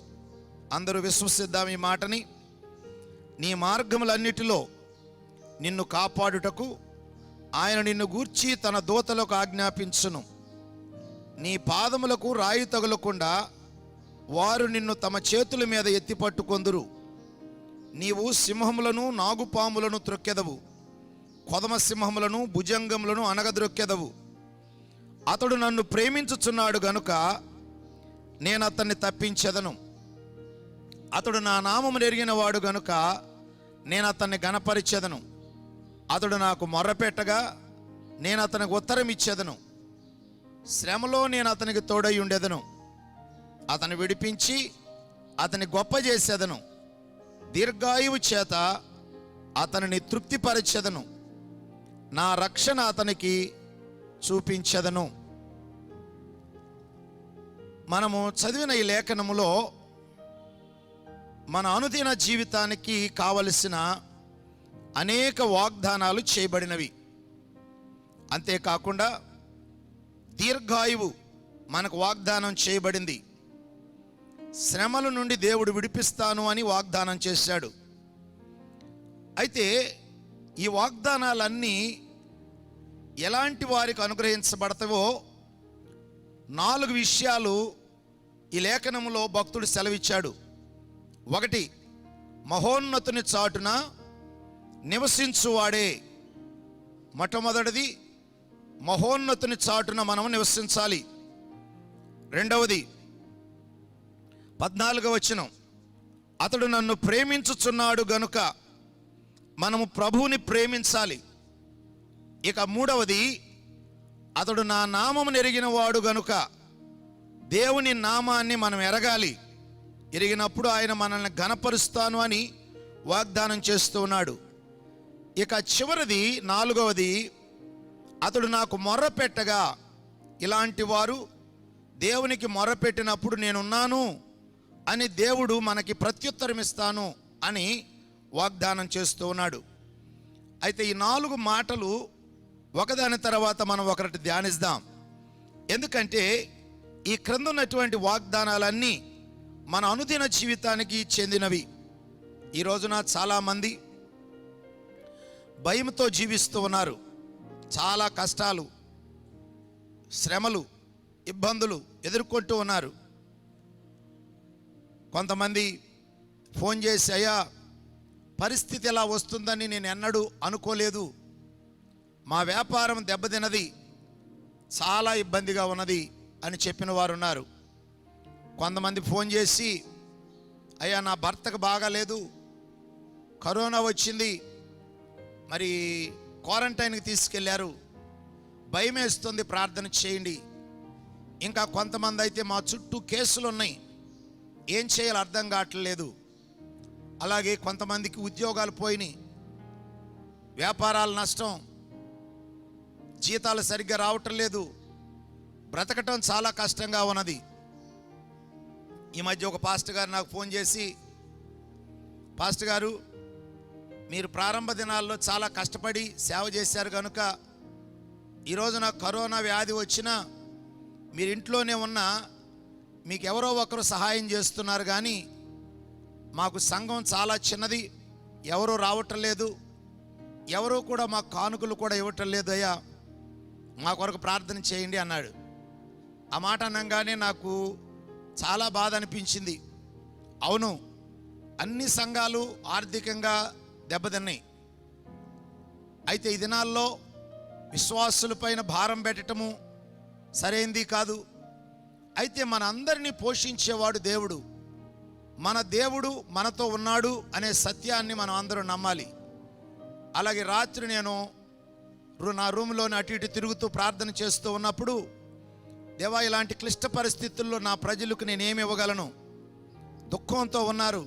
అందరూ విశ్వసిద్దాం ఈ మాటని. నీ మార్గములన్నిటిలో నిన్ను కాపాడుటకు ఆయన నిన్ను గూర్చి తన దూతలకు ఆజ్ఞాపించును. నీ పాదములకు రాయి తగులకుండా వారు నిన్ను తమ చేతుల మీద ఎత్తి పట్టుకొందురు. నీవు సింహములను, నాగుపాములను త్రొక్కెదవు, కొదమ సింహములను, భుజంగములను అనగద్రొక్కెదవు. అతడు నన్ను ప్రేమించుచున్నాడు గనుక నేను అతన్ని తప్పించెదను. అతడు నా నామము ఎరిగిన వాడు గనుక నేను అతన్ని గణపరిచెదను. అతడు నాకు మొర్రపెట్టగా నేను అతనికి ఉత్తరం ఇచ్చేదను. శ్రమలో నేను అతనికి తోడై ఉండేదను. అతను విడిపించి అతని గొప్ప చేసేదను. దీర్ఘాయువు చేత అతనిని తృప్తిపరచెదను. నా రక్షణ అతనికి చూపించెదను. మనము చదివిన ఈ లేఖనములో మన అనుదిన జీవితానికి కావలసిన అనేక వాగ్దానాలు చేయబడినవి. అంతేకాకుండా దీర్ఘాయువు మనకు వాగ్దానం చేయబడింది. శ్రమల నుండి దేవుడు విడిపిస్తాను అని వాగ్దానం చేశాడు. అయితే ఈ వాగ్దానాలన్నీ ఎలాంటి వారికి అనుగ్రహించబడతావో 4 విషయాలు ఈ లేఖనములో భక్తుడు సెలవిచ్చాడు. 1, మహోన్నతుని చాటున నివసించువాడే. మొట్టమొదటిది, మహోన్నతుని చాటున మనం నివసించాలి. 2వది 14వ వచనం, అతడు నన్ను ప్రేమించుచున్నాడు గనుక మనము ప్రభువుని ప్రేమించాలి. ఇక 3వది, అతడు నా నామమును ఎరిగిన వాడు గనుక దేవుని నామాన్ని మనం ఎరగాలి. ఎరిగినప్పుడు ఆయన మనల్ని ఘనపరుస్తాను అని వాగ్దానం చేస్తూ ఉన్నాడు. ఇక చివరిది 4వది, అతడు నాకు మొర్ర పెట్టగా, ఇలాంటి వారు దేవునికి మొర్ర పెట్టినప్పుడు నేనున్నాను అని దేవుడు మనకి ప్రత్యుత్తరం ఇస్తాను అని వాగ్దానం చేస్తూ ఉన్నాడు. అయితే ఈ 4 మాటలు ఒకదాని తర్వాత మనం ఒకటి ధ్యానిద్దాం. ఎందుకంటే ఈ క్రింద ఉన్నటువంటి వాగ్దానాలన్నీ మన అనుదిన జీవితానికి చెందినవి. ఈ రోజున చాలామంది భయంతో జీవిస్తూ ఉన్నారు. చాలా కష్టాలు, శ్రమలు, ఇబ్బందులు ఎదుర్కొంటూ ఉన్నారు. కొంతమంది ఫోన్ చేసి, అయ్యా పరిస్థితి ఎలా వస్తుందని నేను ఎన్నడూ అనుకోలేదు, మా వ్యాపారం దెబ్బతిన్నది, చాలా ఇబ్బందిగా ఉన్నది అని చెప్పిన వారు ఉన్నారు. కొంతమంది ఫోన్ చేసి, అయ్యా నా భర్తకు బాగాలేదు, కరోనా వచ్చింది, మరి క్వారంటైన్కి తీసుకెళ్లారు, భయం వేస్తుంది, ప్రార్థన చేయండి. ఇంకా కొంతమంది అయితే మా చుట్టూ కేసులు ఉన్నాయి, ఏం చేయాలో అర్థం కావట్లేదు. అలాగే కొంతమందికి ఉద్యోగాలు పోయినాయి, వ్యాపారాల నష్టం, జీతాలు సరిగ్గా రావటం లేదు, బ్రతకటం చాలా కష్టంగా ఉన్నది. ఈ మధ్య ఒక పాస్టర్ గారు నాకు ఫోన్ చేసి, పాస్టర్ గారు మీరు ప్రారంభ దినాల్లో చాలా కష్టపడి సేవ చేశారు కనుక ఈరోజు నాకు కరోనా వ్యాధి వచ్చినా మీరు ఇంట్లోనే ఉన్నా మీకు ఎవరో ఒకరు సహాయం చేస్తున్నారు, కానీ మాకు సంఘం చాలా చిన్నది, ఎవరూ రావటం లేదు, ఎవరూ కూడా మాకు కానుకలు కూడా ఇవ్వటం లేదు, అయ్యా మా కొరకు ప్రార్థన చేయండి అన్నాడు. ఆ మాట అనగానే నాకు చాలా బాధ అనిపించింది. అవును, అన్ని సంఘాలు ఆర్థికంగా దెబ్బతిన్నాయి. అయితే ఈ దినాల్లో విశ్వాసులపైన భారం పెట్టడము సరైంది కాదు. అయితే మన అందరినీ పోషించేవాడు దేవుడు. మన దేవుడు మనతో ఉన్నాడు అనే సత్యాన్ని మనం అందరూ నమ్మాలి. అలాగే రాత్రి నేను నా రూమ్లోని అటు ఇటు తిరుగుతూ ప్రార్థన చేస్తూ ఉన్నప్పుడు, దేవా ఇలాంటి క్లిష్ట పరిస్థితుల్లో నా ప్రజలకు నేనేమి ఇవ్వగలను? దుఃఖంతో ఉన్నారు,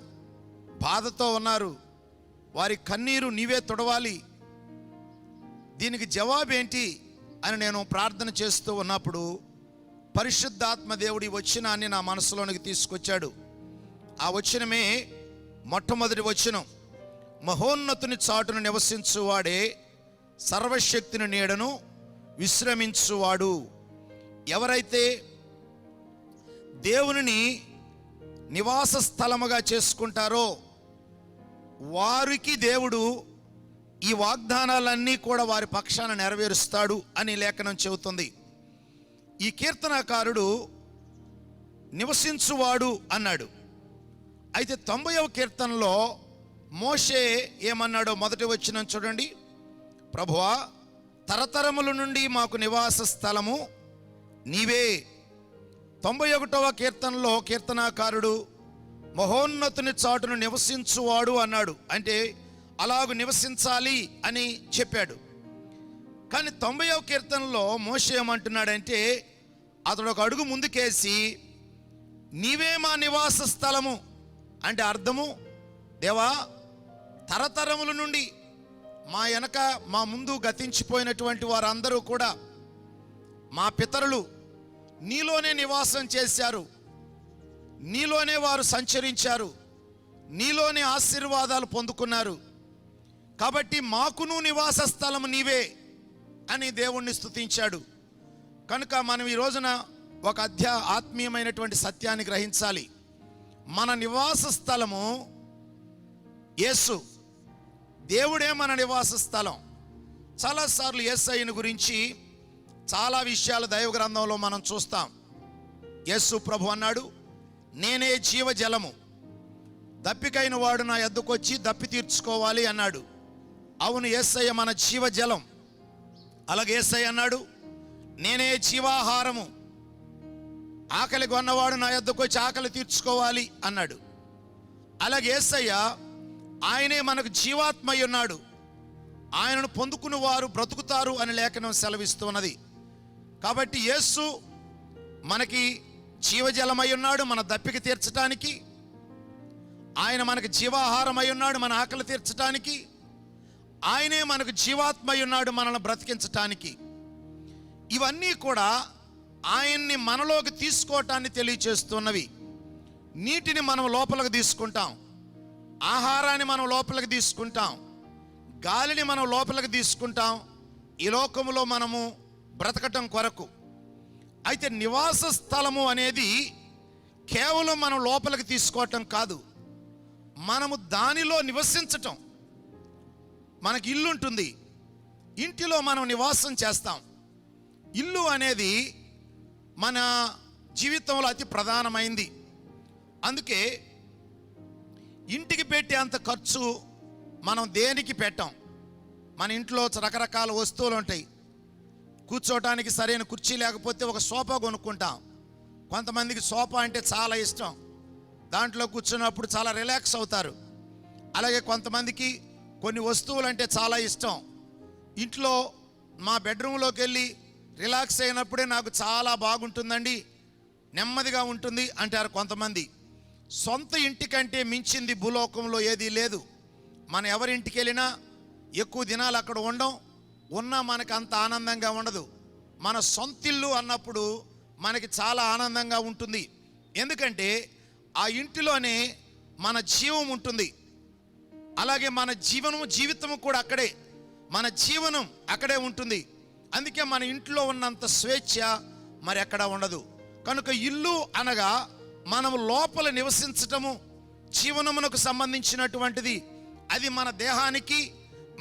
బాధతో ఉన్నారు, వారి కన్నీరు నీవే తుడవాలి, దీనికి జవాబేంటి అని నేను ప్రార్థన చేస్తూ ఉన్నప్పుడు పరిశుద్ధాత్మ దేవుడి వచనాన్ని నా మనసులోనికి తీసుకొచ్చాడు. ఆ వచనమే మొట్టమొదటి వచనం. మహోన్నతుని చాటును నివసించువాడే సర్వశక్తిని నీడను విశ్రమించువాడు. ఎవరైతే దేవునిని నివాస స్థలముగా చేసుకుంటారో వారికి దేవుడు ఈ వాగ్దానాలన్నీ కూడా వారి పక్షాన నెరవేరుస్తాడు అని లేఖనం చెబుతుంది. ఈ కీర్తనకారుడు నివసించువాడు అన్నాడు. అయితే 90వ కీర్తనలో మోషే ఏమన్నాడో మొదటి వచనం చూడండి. ప్రభువా, తరతరముల నుండి మాకు నివాస స్థలము నీవే. 91వ కీర్తనలో కీర్తనాకారుడు మహోన్నతుని చాటును నివసించువాడు అన్నాడు. అంటే అలాగూ నివసించాలి అని చెప్పాడు. కానీ 90వ కీర్తనలో మోషే ఏమంటున్నాడంటే, అతడు ఒక అడుగు ముందుకేసి నీవే మా నివాస స్థలము అంటే అర్థము, దేవా తరతరముల నుండి మా వెనక మా ముందు గతించిపోయినటువంటి వారందరూ కూడా మా పితరులు నీలోనే నివాసం చేశారు, నీలోనే వారు సంచరించారు, నీలోనే ఆశీర్వాదాలు పొందుకున్నారు, కాబట్టి మాకును నివాస స్థలము నీవే అని దేవుణ్ణి స్తుతించాడు. కనుక మనం ఈ రోజున ఒక ఆత్మీయమైనటువంటి సత్యాన్ని గ్రహించాలి. మన నివాస స్థలము యేసు, దేవుడే మన నివాస స్థలం. చాలాసార్లు యేసయ్యను గురించి చాలా విషయాలు దైవ గ్రంథంలో మనం చూస్తాం. యేసు ప్రభు అన్నాడు, నేనే జీవజలము, దప్పికైన వాడు నా యొద్దకొచ్చి దప్పి తీర్చుకోవాలి అన్నాడు. అవును, యేసయ్య మన జీవజలం. అలాగే యేసయ్య అన్నాడు, నేనే జీవాహారము, ఆకలి కొన్నవాడు నా యొద్దకొచ్చి ఆకలి తీర్చుకోవాలి అన్నాడు. అలాగే యేసయ్య ఆయనే మనకు జీవాత్మ ఉన్నాడు, ఆయనను పొందుకున్న వారు బ్రతుకుతారు అని లేఖనం సెలవిస్తున్నది. కాబట్టి యేసు మనకి జీవజలమై ఉన్నాడు మన దప్పిక తీర్చడానికి, ఆయన మనకు జీవాహారమై ఉన్నాడు మన ఆకలి తీర్చడానికి, ఆయనే మనకు జీవాత్మై ఉన్నాడు మనల్ని బ్రతికించటానికి. ఇవన్నీ కూడా ఆయన్ని మనలోకి తీసుకోవటాన్ని తెలియచేస్తున్నవి. నీటిని మనం లోపలికి తీసుకుంటాం, ఆహారాన్ని మనం లోపలికి తీసుకుంటాం, గాలిని మనం లోపలికి తీసుకుంటాం ఈ లోకములో మనము బ్రతకటం కొరకు. అయితే నివాస స్థలము అనేది కేవలం మనం లోపలికి తీసుకోవటం కాదు, మనము దానిలో నివసించటం. మనకి ఇల్లు ఉంటుంది, ఇంటిలో మనం నివాసం చేస్తాం. ఇల్లు అనేది మన జీవితంలో అతి ప్రధానమైంది. అందుకే ఇంటికి పెట్టే అంత ఖర్చు మనం దేనికి పెట్టాం. మన ఇంట్లో రకరకాల వస్తువులు ఉంటాయి. కూర్చోటానికి సరైన కుర్చీ లేకపోతే ఒక సోఫా కొనుక్కుంటాం. కొంతమందికి సోఫా అంటే చాలా ఇష్టం, దాంట్లో కూర్చున్నప్పుడు చాలా రిలాక్స్ అవుతారు. అలాగే కొంతమందికి కొన్ని వస్తువులు అంటే చాలా ఇష్టం. ఇంట్లో మా బెడ్రూమ్లోకి వెళ్ళి రిలాక్స్ అయినప్పుడే నాకు చాలా బాగుంటుందండి, నెమ్మదిగా ఉంటుంది అంటారు కొంతమంది. సొంత ఇంటికంటే మించింది భూలోకంలో ఏదీ లేదు. మనం ఎవరింటికి వెళ్ళినా ఎక్కువ దినాలు అక్కడ ఉండం, ఉన్నా మనకు అంత ఆనందంగా ఉండదు. మన సొంతిల్లు అన్నప్పుడు మనకి చాలా ఆనందంగా ఉంటుంది. ఎందుకంటే ఆ ఇంటిలోనే మన జీవం ఉంటుంది. అలాగే మన జీవితము కూడా అక్కడే, మన జీవనం అక్కడే ఉంటుంది. అందుకే మన ఇంట్లో ఉన్నంత స్వేచ్ఛ మరి ఎక్కడ ఉండదు. కనుక ఇల్లు అనగా మనము లోపల నివసించటము జీవనమునకు సంబంధించినటువంటిది. అది మన దేహానికి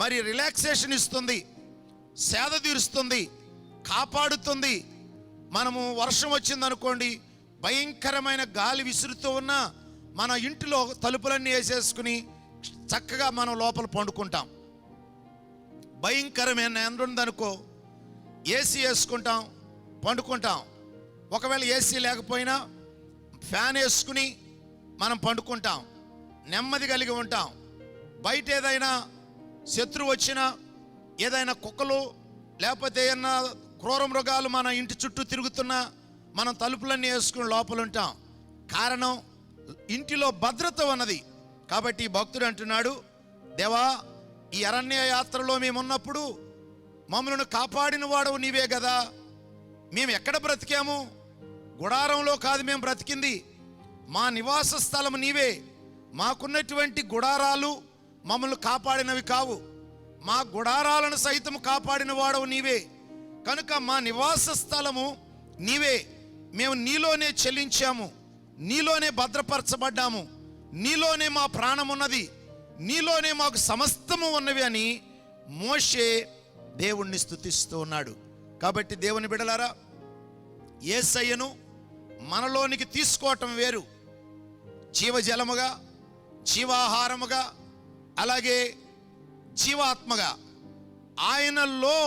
మరి రిలాక్సేషన్ ఇస్తుంది, సేద తీరుస్తుంది, కాపాడుతుంది. మనము వర్షం వచ్చిందనుకోండి, భయంకరమైన గాలి విసురుతూ ఉన్నా మన ఇంటిలో తలుపులన్నీ వేసేసుకుని చక్కగా మనం లోపల పండుకుంటాం. భయంకరమైన ఎండ ఉందనుకో, ఏసీ వేసుకుంటాం, పండుకుంటాం. ఒకవేళ ఏసీ లేకపోయినా ఫ్యాన్ వేసుకుని మనం పండుకుంటాం, నెమ్మది కలిగి ఉంటాం. బయట ఏదైనా శత్రువు వచ్చినా, ఏదైనా కుక్కలు లేకపోతే ఏదైనా క్రూర మృగాలు మన ఇంటి చుట్టూ తిరుగుతున్నా మనం తలుపులన్నీ వేసుకుని లోపల ఉంటాం. కారణం ఇంటిలో భద్రత ఉన్నది. కాబట్టి భక్తుడు అంటున్నాడు, దేవా, ఈ అరణ్య యాత్రలో మేమున్నప్పుడు మమ్మల్ని కాపాడిన వాడవు నీవే కదా. మేము ఎక్కడ బ్రతికాము? గుడారంలో కాదు మేము బ్రతికింది, మా నివాస స్థలం నీవే. మాకున్నటువంటి గుడారాలు మమ్మల్ని కాపాడినవి కావు, మా గుడారాలను సైతం కాపాడిన వాడవు నీవే. కనుక మా నివాస స్థలము నీవే. మేము నీలోనే చెల్లించాము, నీలోనే భద్రపరచబడ్డాము, నీలోనే మా ప్రాణం ఉన్నది, నీలోనే మాకు సమస్తము ఉన్నవి అని మోషే దేవుణ్ణి స్తుతిస్తూ ఉన్నాడు. కాబట్టి దేవుని బిడ్డలారా, యేసయ్యను మనలోనికి తీసుకోవటం వేరు. జీవజలముగా, జీవాహారముగా, అలాగే జీవాత్మగా ఆయనలో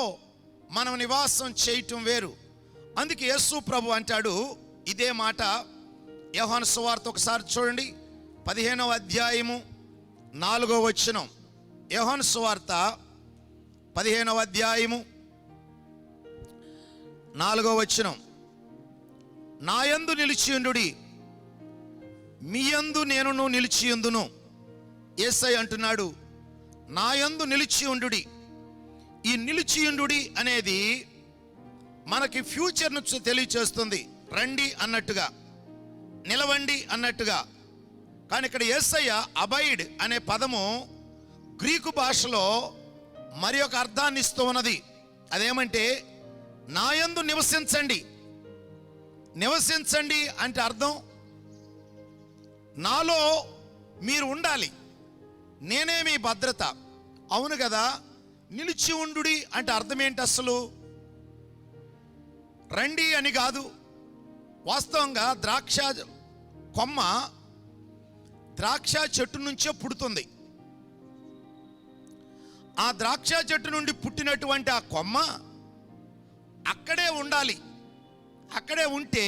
మనం నివాసం చేయటం వేరు. అందుకే యేసు ప్రభు అంటాడు ఇదే మాట. యోహాను సువార్త ఒకసారి చూడండి, 15వ అధ్యాయము 4వ వచనం. యోహాను సువార్త 15వ అధ్యాయము 4వ వచనం. నాయందు నిలిచియుండుడి, మీయందు నేను నిలిచియుందును. యేసయ్య అంటున్నాడు, నాయందు నిలిచియుండుడి. ఈ నిలిచియుండుడి అనేది మనకి ఫ్యూచర్ను తెలియచేస్తుంది. రండి అన్నట్టుగా, నిలవండి అన్నట్టుగా. కానీ ఇక్కడ యేసయ్య అబైడ్ అనే పదము గ్రీకు భాషలో మరి ఒక అర్థాన్ని ఇస్తూ ఉన్నది. అదేమంటే, నాయందు నివసించండి. నివసించండి అంటే అర్థం, నాలో మీరు ఉండాలి, నేనే మీ భద్రత. అవును కదా. నిలిచి ఉండుడి అంటే అర్థం ఏంటి? అసలు రండి అని కాదు. వాస్తవంగా ద్రాక్ష కొమ్మ ద్రాక్ష చెట్టు నుంచే పుడుతుంది. ఆ ద్రాక్ష చెట్టు నుండి పుట్టినటువంటి ఆ కొమ్మ అక్కడే ఉండాలి. అక్కడే ఉంటే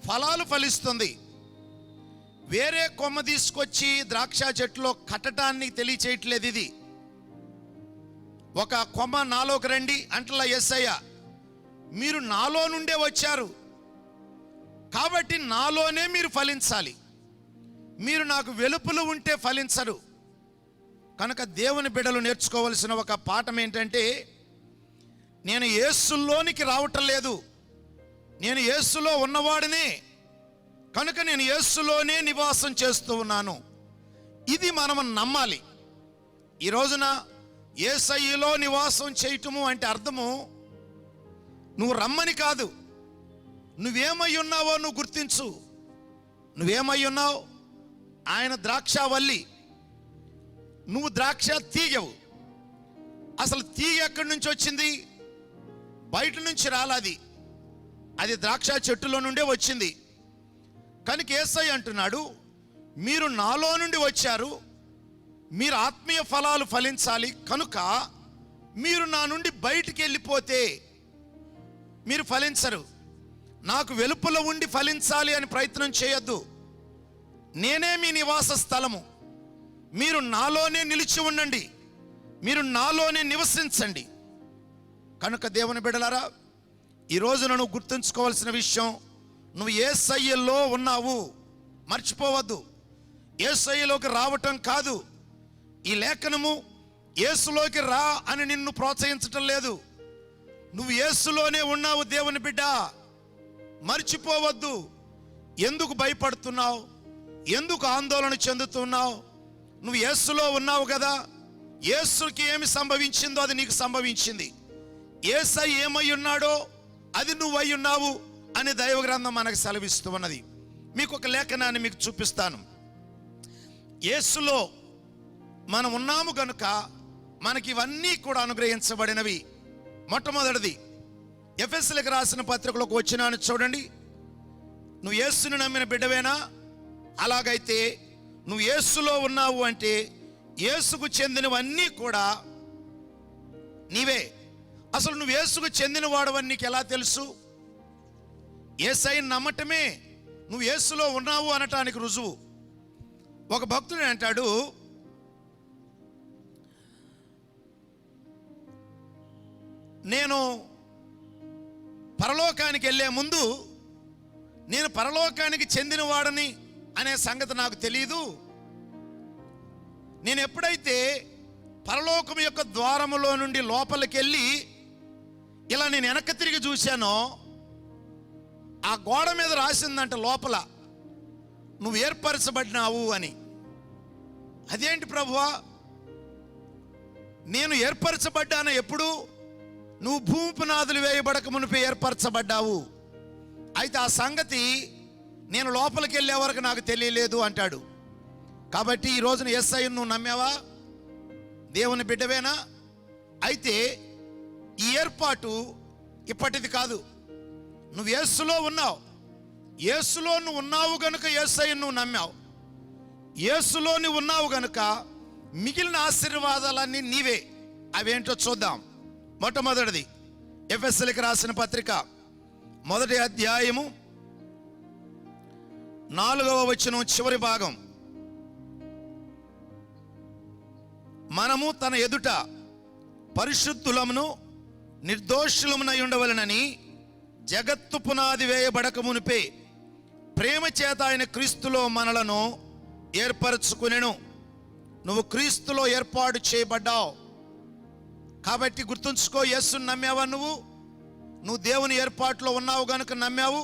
ఫలాలు ఫలిస్తుంది. వేరే కొమ్మ తీసుకొచ్చి ద్రాక్ష చెట్టులో కట్టడాన్ని తెలియచేయట్లేదు. ఇది ఒక కొమ్మ నాలోకి రండి అంటలా యేసయ్య. మీరు నాలో నుండే వచ్చారు కాబట్టి నాలోనే మీరు ఫలించాలి. మీరు నాకు వెలుపల ఉంటే ఫలించరు. కనుక దేవుని బిడ్డలు నేర్చుకోవలసిన ఒక పాఠం ఏంటంటే, నేను యేసులోనికి రావటం లేదు, నేను యేసులో ఉన్నవాడినే, కనుక నేను యేసులోనే నివాసం చేస్తూ ఉన్నాను. ఇది మనం నమ్మాలి. ఈ రోజున యేసయ్యలో నివాసం చేయటము అంటే అర్థము నువ్వు రమ్మని కాదు, నువ్వేమై ఉన్నావో నువ్వు గుర్తించు. నువ్వేమై ఉన్నావు? ఆయన ద్రాక్షావల్లి, నువ్వు ద్రాక్ష తీగవు. అసలు తీగ ఎక్కడి నుంచి వచ్చింది? బయట నుంచి రాలాది, అది ద్రాక్ష చెట్టులో నుండే వచ్చింది. కనుక యేసయ్య అంటున్నాడు, మీరు నాలో నుండి వచ్చారు, మీరు ఆత్మీయ ఫలాలు ఫలించాలి. కనుక మీరు నా నుండి బయటికి వెళ్ళిపోతే మీరు ఫలించరు. నాకు వెలుపల ఉండి ఫలించాలి అని ప్రయత్నం చేయొద్దు. నేనే మీ నివాస స్థలము. మీరు నాలోనే నిలిచి ఉండండి, మీరు నాలోనే నివసించండి. కనుక దేవుని బిడ్డలారా, ఈ రోజున నువ్వు గుర్తుంచుకోవాల్సిన విషయం, నువ్వు యేసయ్యలో ఉన్నావు. మర్చిపోవద్దు. యేసయ్యలోకి రావటం కాదు. ఈ లేఖనము యేసులోకి రా అని నిన్ను ప్రోత్సహించటం లేదు. నువ్వు యేసులోనే ఉన్నావు దేవుని బిడ్డ. మర్చిపోవద్దు. ఎందుకు భయపడుతున్నావు? ఎందుకు ఆందోళన చెందుతున్నావు? నువ్వు యేసులో ఉన్నావు కదా. యేసుకి ఏమి సంభవించిందో అది నీకు సంభవించింది. యేసయ్య ఏమై ఉన్నాడో అది నువ్వై ఉన్నావు అని దైవ గ్రంథం మనకు సెలవిస్తూ ఉన్నది. మీకు ఒక లేఖనాన్ని మీకు చూపిస్తాను. యేసులో మనం ఉన్నాము గనుక మనకి ఇవన్నీ కూడా అనుగ్రహించబడినవి. మొట్టమొదటిది ఎఫెసీయులకు రాసిన పత్రికలోకి వచ్చినాను చూడండి. నువ్వు యేసుని నమ్మిన బిడ్డవేనా? అలాగైతే నువ్వు యేసులో ఉన్నావు అంటే యేసుకు చెందినవన్నీ కూడా నీవే. అసలు నువ్వు యేసుకు చెందిన వాడవని నీకు ఎలా తెలుసు? యేసయ్యను నమ్మటమే నువ్వు యేసులో ఉన్నావు అనటానికి రుజువు. ఒక భక్తుడు అంటాడు, నేను పరలోకానికి వెళ్ళే ముందు నేను పరలోకానికి చెందినవాడని అనే సంగతి నాకు తెలియదు. నేను ఎప్పుడైతే పరలోకం యొక్క ద్వారములో నుండి లోపలికి వెళ్ళి ఇలా నేను వెనక్కి తిరిగి చూశానో, ఆ గోడ మీద రాసిందంట లోపల, నువ్వు ఏర్పరచబడినావు అని. అదేంటి ప్రభువా? నేను ఏర్పరచబడ్డాను ఎప్పుడు? నువ్వు భూమి పునాదులు వేయబడక మునిపే ఏర్పరచబడ్డావు. అయితే ఆ సంగతి నేను లోపలికి వెళ్ళే వరకు నాకు తెలియలేదు అంటాడు. కాబట్టి ఈ రోజున యేసయ్యను నువ్వు నమ్మావా? దేవుని బిడ్డవేనా? అయితే ఈ ఏర్పాటు ఇప్పటిది కాదు. నువ్వు యేసులో ఉన్నావు. యేసులో నువ్వు ఉన్నావు గనుక యేసయ్యను నువ్వు నమ్మావు. యేసులో నువ్వు ఉన్నావు గనుక మిగిలిన ఆశీర్వాదాలన్నీ నీవే. అవేంటో చూద్దాం. మొట్టమొదటిది ఎఫెసీయులకు రాసిన పత్రిక 1వ అధ్యాయము 4వ వచనం చివరి భాగం. మనము తన ఎదుట పరిశుద్ధులమును నిర్దోషులమునై ఉండవలెనని జగత్తు పునాది వేయబడక మునిపే ప్రేమ చేత ఆయన క్రీస్తులో మనలను ఏర్పరచుకునెను. నువ్వు క్రీస్తులో ఏర్పాటు చేయబడ్డావు. కాబట్టి గుర్తుంచుకో, యేసుని నమ్మావా? నువ్వు దేవుని ఏర్పాటులో ఉన్నావు గనుక నమ్మావు.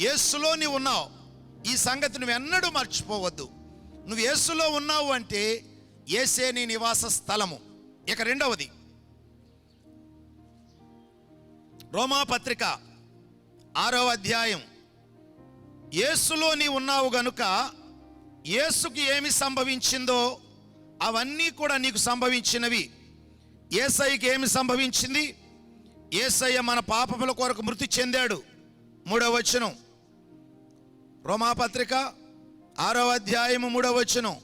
యేసులో నీవు ఉన్నావు. ఈ సంగతి నువ్వు ఎన్నడూ మర్చిపోవద్దు. నువ్వు యేసులో ఉన్నావు అంటే యేసే నీ నివాస స్థలము. ఇక రెండవది, రోమా పత్రిక 6వ అధ్యాయం. యేసులో నీవు ఉన్నావు గనుక యేసుకి ఏమి సంభవించిందో అవన్నీ కూడా నీకు సంభవించినవి. యేసయ్యకి ఏమి సంభవించింది? యేసయ్య మన పాపముల కొరకు మృతి చెందాడు. 3వ వచనం, రోమాపత్రిక 6వ అధ్యాయము 3వ వచనం.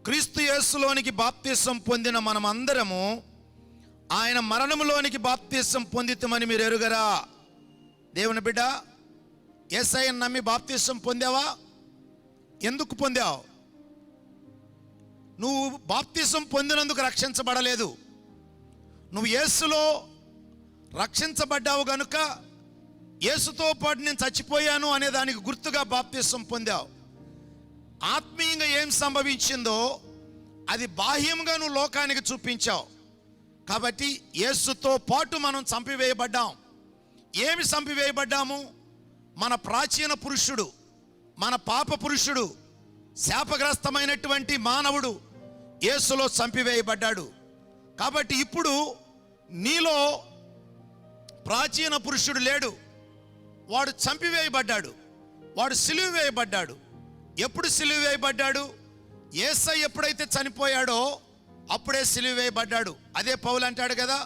క్రీస్తు యేసులోనికి బాప్తిసం పొందిన మనమందరము ఆయన మరణములోనికి బాప్తిసం పొందితమని మీరు ఎరుగరా? దేవుని బిడ్డ, యేసయ్యను నమ్మి బాప్తిసం పొందావా? ఎందుకు పొందావు? నువ్వు బాప్తిసం పొందినందుకు రక్షించబడలేదు. నువ్వు యేసులో రక్షించబడ్డావు గనుక యేసుతో పాటు నేను చచ్చిపోయాను అనే దానికి గుర్తుగా బాప్తిసం పొందావు. ఆత్మీయంగా ఏం సంభవించిందో అది బాహ్యంగా నువ్వు లోకానికి చూపించావు. కాబట్టి యేసుతో పాటు మనం చంపివేయబడ్డాం. ఏమి చంపివేయబడ్డాము? మన ప్రాచీన పురుషుడు, మన పాప పురుషుడు, శాపగ్రస్తమైనటువంటి మానవుడు యేసులో చంపివేయబడ్డాడు. కాబట్టి ఇప్పుడు నీలో ప్రాచీన పురుషుడు లేడు, వాడు చంపివేయబడ్డాడు, వాడు సిలువ వేయబడ్డాడు. ఎప్పుడు సిలువ వేయబడ్డాడు? యేసయ్య ఎప్పుడైతే చనిపోయాడో అప్పుడే సిలువ వేయబడ్డాడు. అదే పౌలు అంటాడు కదా,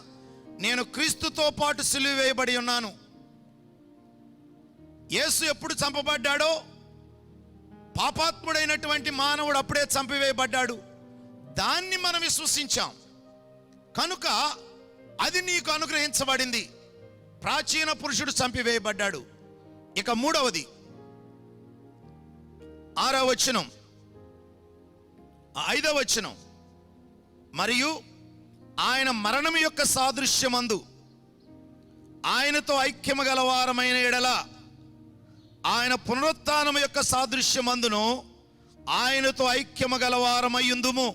నేను క్రీస్తుతో పాటు సిలువ వేయబడి ఉన్నాను. యేసు ఎప్పుడు చంపబడ్డాడో, పాపాత్ముడైనటువంటి మానవుడు అప్పుడే చంపివేయబడ్డాడు. దాన్ని మనం విశ్వసించాం కనుక అది నీకు అనుగ్రహించబడింది. ప్రాచీన పురుషుడు చంపివేయబడ్డాడు. ఇక మూడవది 6వ వచనం, 5వ వచనం, మరియు ఆయన మరణం యొక్క సాదృశ్యమందు ఆయనతో ఐక్యము గలవారమైన ఎడల ఆయన పునరుత్థానం యొక్క సాదృశ్యమందును ఆయనతో ఐక్యము గలవారమయ్యుందుము.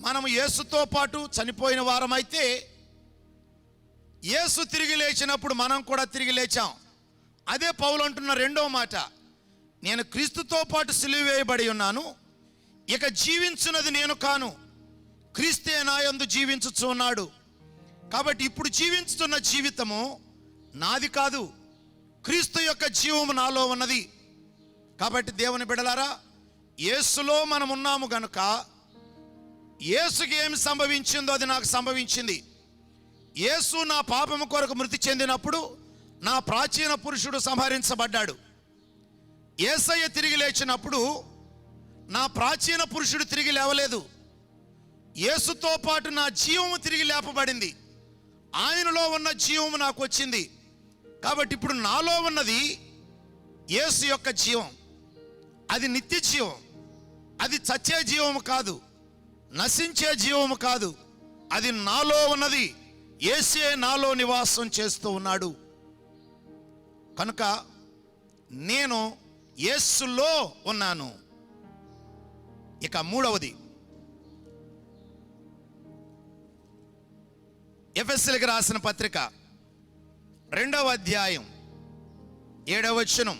మనము యేసుతో పాటు చనిపోయిన వారమైతే యేసు తిరిగి లేచినప్పుడు మనం కూడా తిరిగి లేచాం. అదే పౌలు అంటున్న రెండో మాట, నేను క్రీస్తుతో పాటు సిలువ వేయబడి ఉన్నాను, ఇక జీవించున్నది నేను కాను, క్రీస్తే నా యందు జీవించుచు ఉన్నాడు. కాబట్టి ఇప్పుడు జీవించుతున్న జీవితము నాది కాదు, క్రీస్తు యొక్క జీవము నాలో ఉన్నది. కాబట్టి దేవుని బిడ్డలారా, యేసులో మనం ఉన్నాము గనుక యేసుకి ఏమి సంభవించిందో అది నాకు సంభవించింది. యేసు నా పాపము కొరకు మృతి చెందినప్పుడు నా ప్రాచీన పురుషుడు సంహరించబడ్డాడు. యేసయ్య తిరిగి లేచినప్పుడు నా ప్రాచీన పురుషుడు తిరిగి లేవలేదు. యేసుతో పాటు నా జీవము తిరిగి లేపబడింది. ఆయనలో ఉన్న జీవము నాకు వచ్చింది. కాబట్టి ఇప్పుడు నాలో ఉన్నది యేసు యొక్క జీవం. అది నిత్య జీవం, అది చచ్చే జీవము కాదు, నశించే జీవము కాదు. అది నాలో ఉన్నది. యేసే నాలో నివాసం చేస్తూ ఉన్నాడు. కనుక నేను యేసులో ఉన్నాను. ఇక మూడవది, ఎఫెసీయులకు రాసిన పత్రిక 2వ అధ్యాయం 7వ వచనం,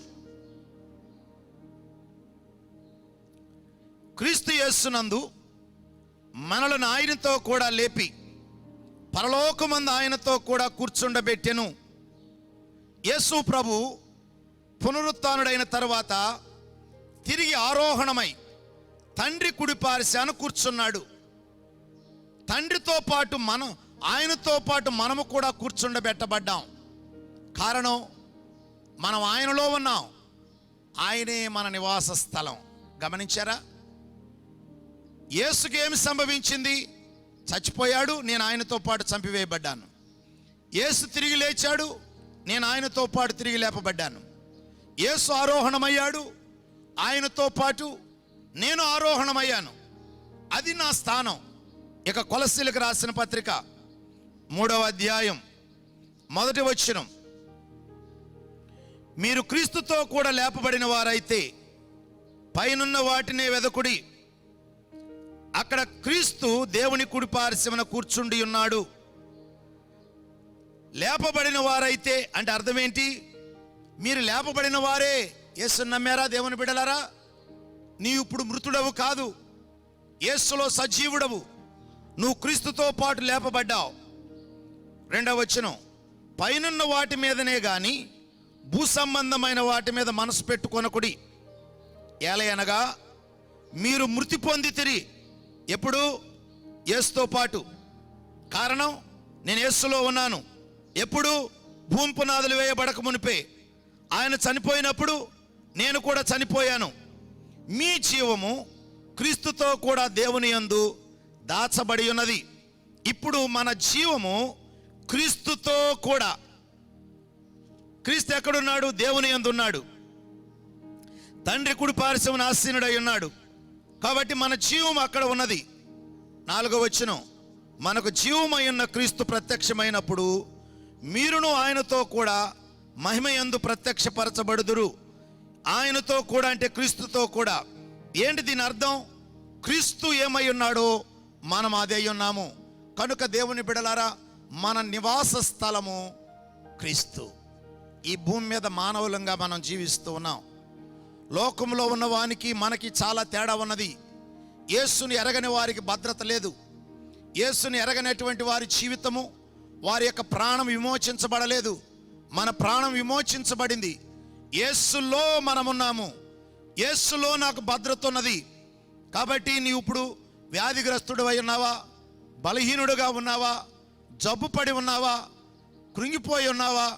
క్రీస్తు యేసునందు మనలను ఆయనతో కూడా లేపి పరలోకమందు ఆయనతో కూడా కూర్చుండబెట్టెను. యేసు ప్రభు పునరుత్థానుడైన తర్వాత తిరిగి ఆరోహణమై తండ్రి కుడిపార్శ్వాన కూర్చున్నాడు. తండ్రితో పాటు ఆయనతో పాటు మనము కూడా కూర్చుండబెట్టబడ్డాం. కారణం, మనం ఆయనలో ఉన్నాం, ఆయనే మన నివాస స్థలం. గమనించారా? యేసుకి ఏమి సంభవించింది? చచ్చిపోయాడు, నేను ఆయనతో పాటు చంపివేయబడ్డాను. యేసు తిరిగి లేచాడు, నేను ఆయనతో పాటు తిరిగి లేపబడ్డాను. యేసు ఆరోహణమయ్యాడు, ఆయనతో పాటు నేను ఆరోహణమయ్యాను. అది నా స్థానం. ఇక కొలస్సీలకు రాసిన పత్రిక 3వ అధ్యాయం 1వ వచనం, మీరు క్రీస్తుతో కూడా లేపబడిన వారైతే పైనున్న వాటినే వెదకుడి, అక్కడ క్రీస్తు దేవుని కుడి పార్శ్వమున కూర్చుండి ఉన్నాడు. లేపబడిన వారైతే అంటే అర్థం ఏంటి? మీరు లేపబడిన వారే. యేసుని నమ్మారా దేవుని బిడ్డలారా? నీవు ఇప్పుడు మృతుడవు కాదు, యేసులో సజీవుడవు. నువ్వు క్రీస్తుతో పాటు లేపబడ్డావు. 2వ వచనం, పైనున్న వాటి మీదనే గాని భూ సంబంధమైన వాటి మీద మనసు పెట్టుకొనకుడి. ఏలయనగా మీరు మృతి పొందితిరి. ఎప్పుడు? యేసుతో పాటు. కారణం, నేను యేసులో ఉన్నాను. ఎప్పుడు? భూమి పునాదులు వేయబడక మునిపే. ఆయన చనిపోయినప్పుడు నేను కూడా చనిపోయాను. మీ జీవము క్రీస్తుతో కూడా దేవుని యందు దాచబడి ఉన్నది. ఇప్పుడు మన జీవము క్రీస్తుతో కూడా. క్రీస్తు ఎక్కడున్నాడు? దేవుని యందు ఉన్నాడు. తండ్రి కుడి పార్శ్వమున ఆసీనుడై ఉన్నాడు. కాబట్టి మన జీవం అక్కడ ఉన్నది. 4వ వచనం, మనకు జీవమై ఉన్న క్రీస్తు ప్రత్యక్షమైనప్పుడు మీరును ఆయనతో కూడా మహిమయందు ప్రత్యక్షపరచబడుదురు. ఆయనతో కూడా అంటే క్రీస్తుతో కూడా. ఏంటి దీని అర్థం? క్రీస్తు ఏమై ఉన్నాడో మనం అదే ఉన్నాము. కనుక దేవుని బిడలారా, మన నివాస స్థలము క్రీస్తు. ఈ భూమి మీద మానవులంగా మనం జీవిస్తూ ఉన్నాం. లోకంలో ఉన్న వానికి మనకి చాలా తేడా ఉన్నది. యేసుని ఎరగని వారికి భద్రత లేదు. యేసుని ఎరగనటువంటి వారి జీవితము, వారి యొక్క ప్రాణం విమోచించబడలేదు. మన ప్రాణం విమోచించబడింది. యేసులో మనమున్నాము. యేసులో నాకు భద్రత ఉన్నది. కాబట్టి నీవు ఇప్పుడు వ్యాధిగ్రస్తుడు అయి ఉన్నావా, బలహీనుడుగా ఉన్నావా, జబ్బు పడి ఉన్నావా, కృంగిపోయి ఉన్నావా,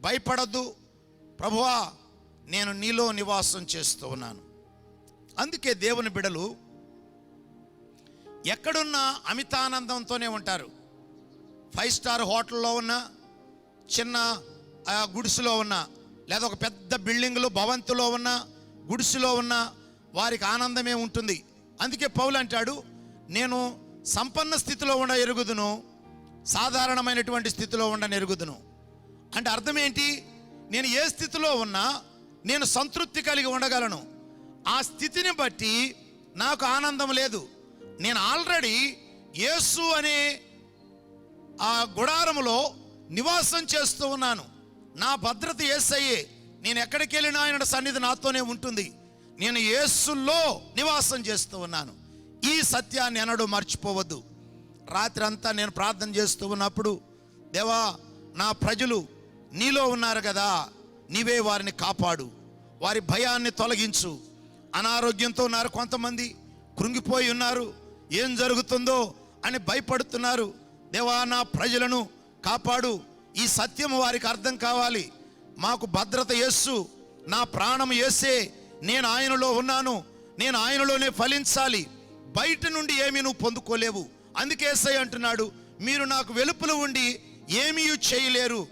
భయపడద్దు. ప్రభువా, నేను నీలో నివాసం చేస్తూ ఉన్నాను. అందుకే దేవుని బిడ్డలు ఎక్కడున్నా అమితానందంతోనే ఉంటారు. 5 స్టార్ హోటల్లో ఉన్న, చిన్న గుడిసెలో ఉన్న, లేదా ఒక పెద్ద బిల్డింగ్లో భవంతిలో ఉన్న, గుడిసెలో ఉన్న వారికి ఆనందమే ఉంటుంది. అందుకే పౌలు అంటాడు, నేను సంపన్న స్థితిలో ఉండ ఎరుగుదును, సాధారణమైనటువంటి స్థితిలో ఉండ ఎరుగుదును. అంటే అర్థం ఏంటి? నేను ఏ స్థితిలో ఉన్నా నేను సంతృప్తి కలిగి ఉండగలను. ఆ స్థితిని బట్టి నాకు ఆనందం లేదు. నేను ఆల్రెడీ యేసు అనే ఆ గుడారములో నివాసం చేస్తూ ఉన్నాను. నా భద్రత యేసయ్యే. నేను ఎక్కడికి వెళ్ళినా ఆయన సన్నిధి నాతోనే ఉంటుంది. నేను యేసులో నివాసం చేస్తూ ఉన్నాను. ఈ సత్యాన్ని ఎన్నడూ మర్చిపోవద్దు. రాత్రి అంతా నేను ప్రార్థన చేస్తూ ఉన్నప్పుడు, దేవా, నా ప్రజలు నీలో ఉన్నారు కదా, నీవే వారిని కాపాడు, వారి భయాన్ని తొలగించు. అనారోగ్యంతో ఉన్నారు కొంతమంది, కృంగిపోయి ఉన్నారు, ఏం జరుగుతుందో అని భయపడుతున్నారు. దేవా, నా ప్రజలను కాపాడు. ఈ సత్యం వారికి అర్థం కావాలి. మాకు భద్రత యేసు, నా ప్రాణం యేసే, నేను ఆయనలో ఉన్నాను, నేను ఆయనలోనే ఫలించాలి. బయట నుండి ఏమీ నువ్వు పొందుకోలేవు. అందుకే యేసయ్య అంటున్నాడు, మీరు నాకు వెలుపల ఉండి ఏమీ చేయలేరు.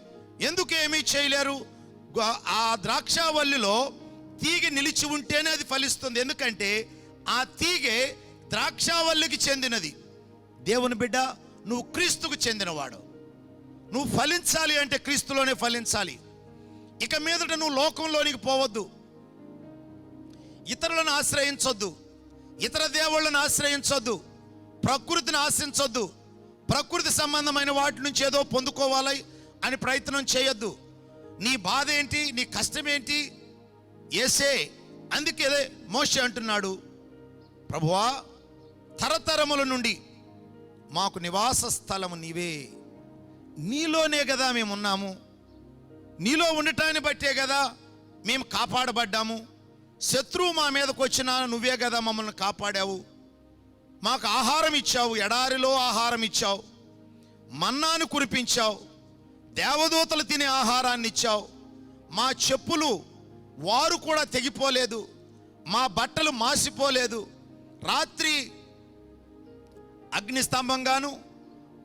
ఎందుకు ఏమీ చేయలేరు? ఆ ద్రాక్షావల్లిలో తీగ నిలిచి ఉంటేనే అది ఫలిస్తుంది. ఎందుకంటే ఆ తీగె ద్రాక్షావల్లికి చెందినది. దేవుని బిడ్డ, నువ్వు క్రీస్తుకు చెందినవాడు. నువ్వు ఫలించాలి అంటే క్రీస్తులోనే ఫలించాలి. ఇక మీదట నువ్వు లోకంలోనికి పోవద్దు, ఇతరులను ఆశ్రయించొద్దు, ఇతర దేవుళ్ళను ఆశ్రయించొద్దు, ప్రకృతిని ఆశించొద్దు, ప్రకృతి సంబంధమైన వాటి నుంచి ఏదో పొందుకోవాలి అని ప్రయత్నం చేయొద్దు. నీ బాధ ఏంటి? నీ కష్టం ఏంటి? యేసే. అందుకే మోషే అంటున్నాడు, ప్రభువా, తరతరముల నుండి మాకు నివాస స్థలము నీవే. నీలోనే కదా మేము ఉన్నాము. నీలో ఉండటాన్ని బట్టే కదా మేము కాపాడబడ్డాము. శత్రువు మా మీదకు వచ్చినా నువ్వే కదా మమ్మల్ని కాపాడావు. మాకు ఆహారం ఇచ్చావు, ఎడారిలో ఆహారం ఇచ్చావు, మన్నాను కురిపించావు, దేవదూతలు తినే ఆహారాన్ని ఇచ్చావు. మా చెప్పులు వారు కూడా తెగిపోలేదు, మా బట్టలు మాసిపోలేదు. రాత్రి అగ్నిస్తంభంగాను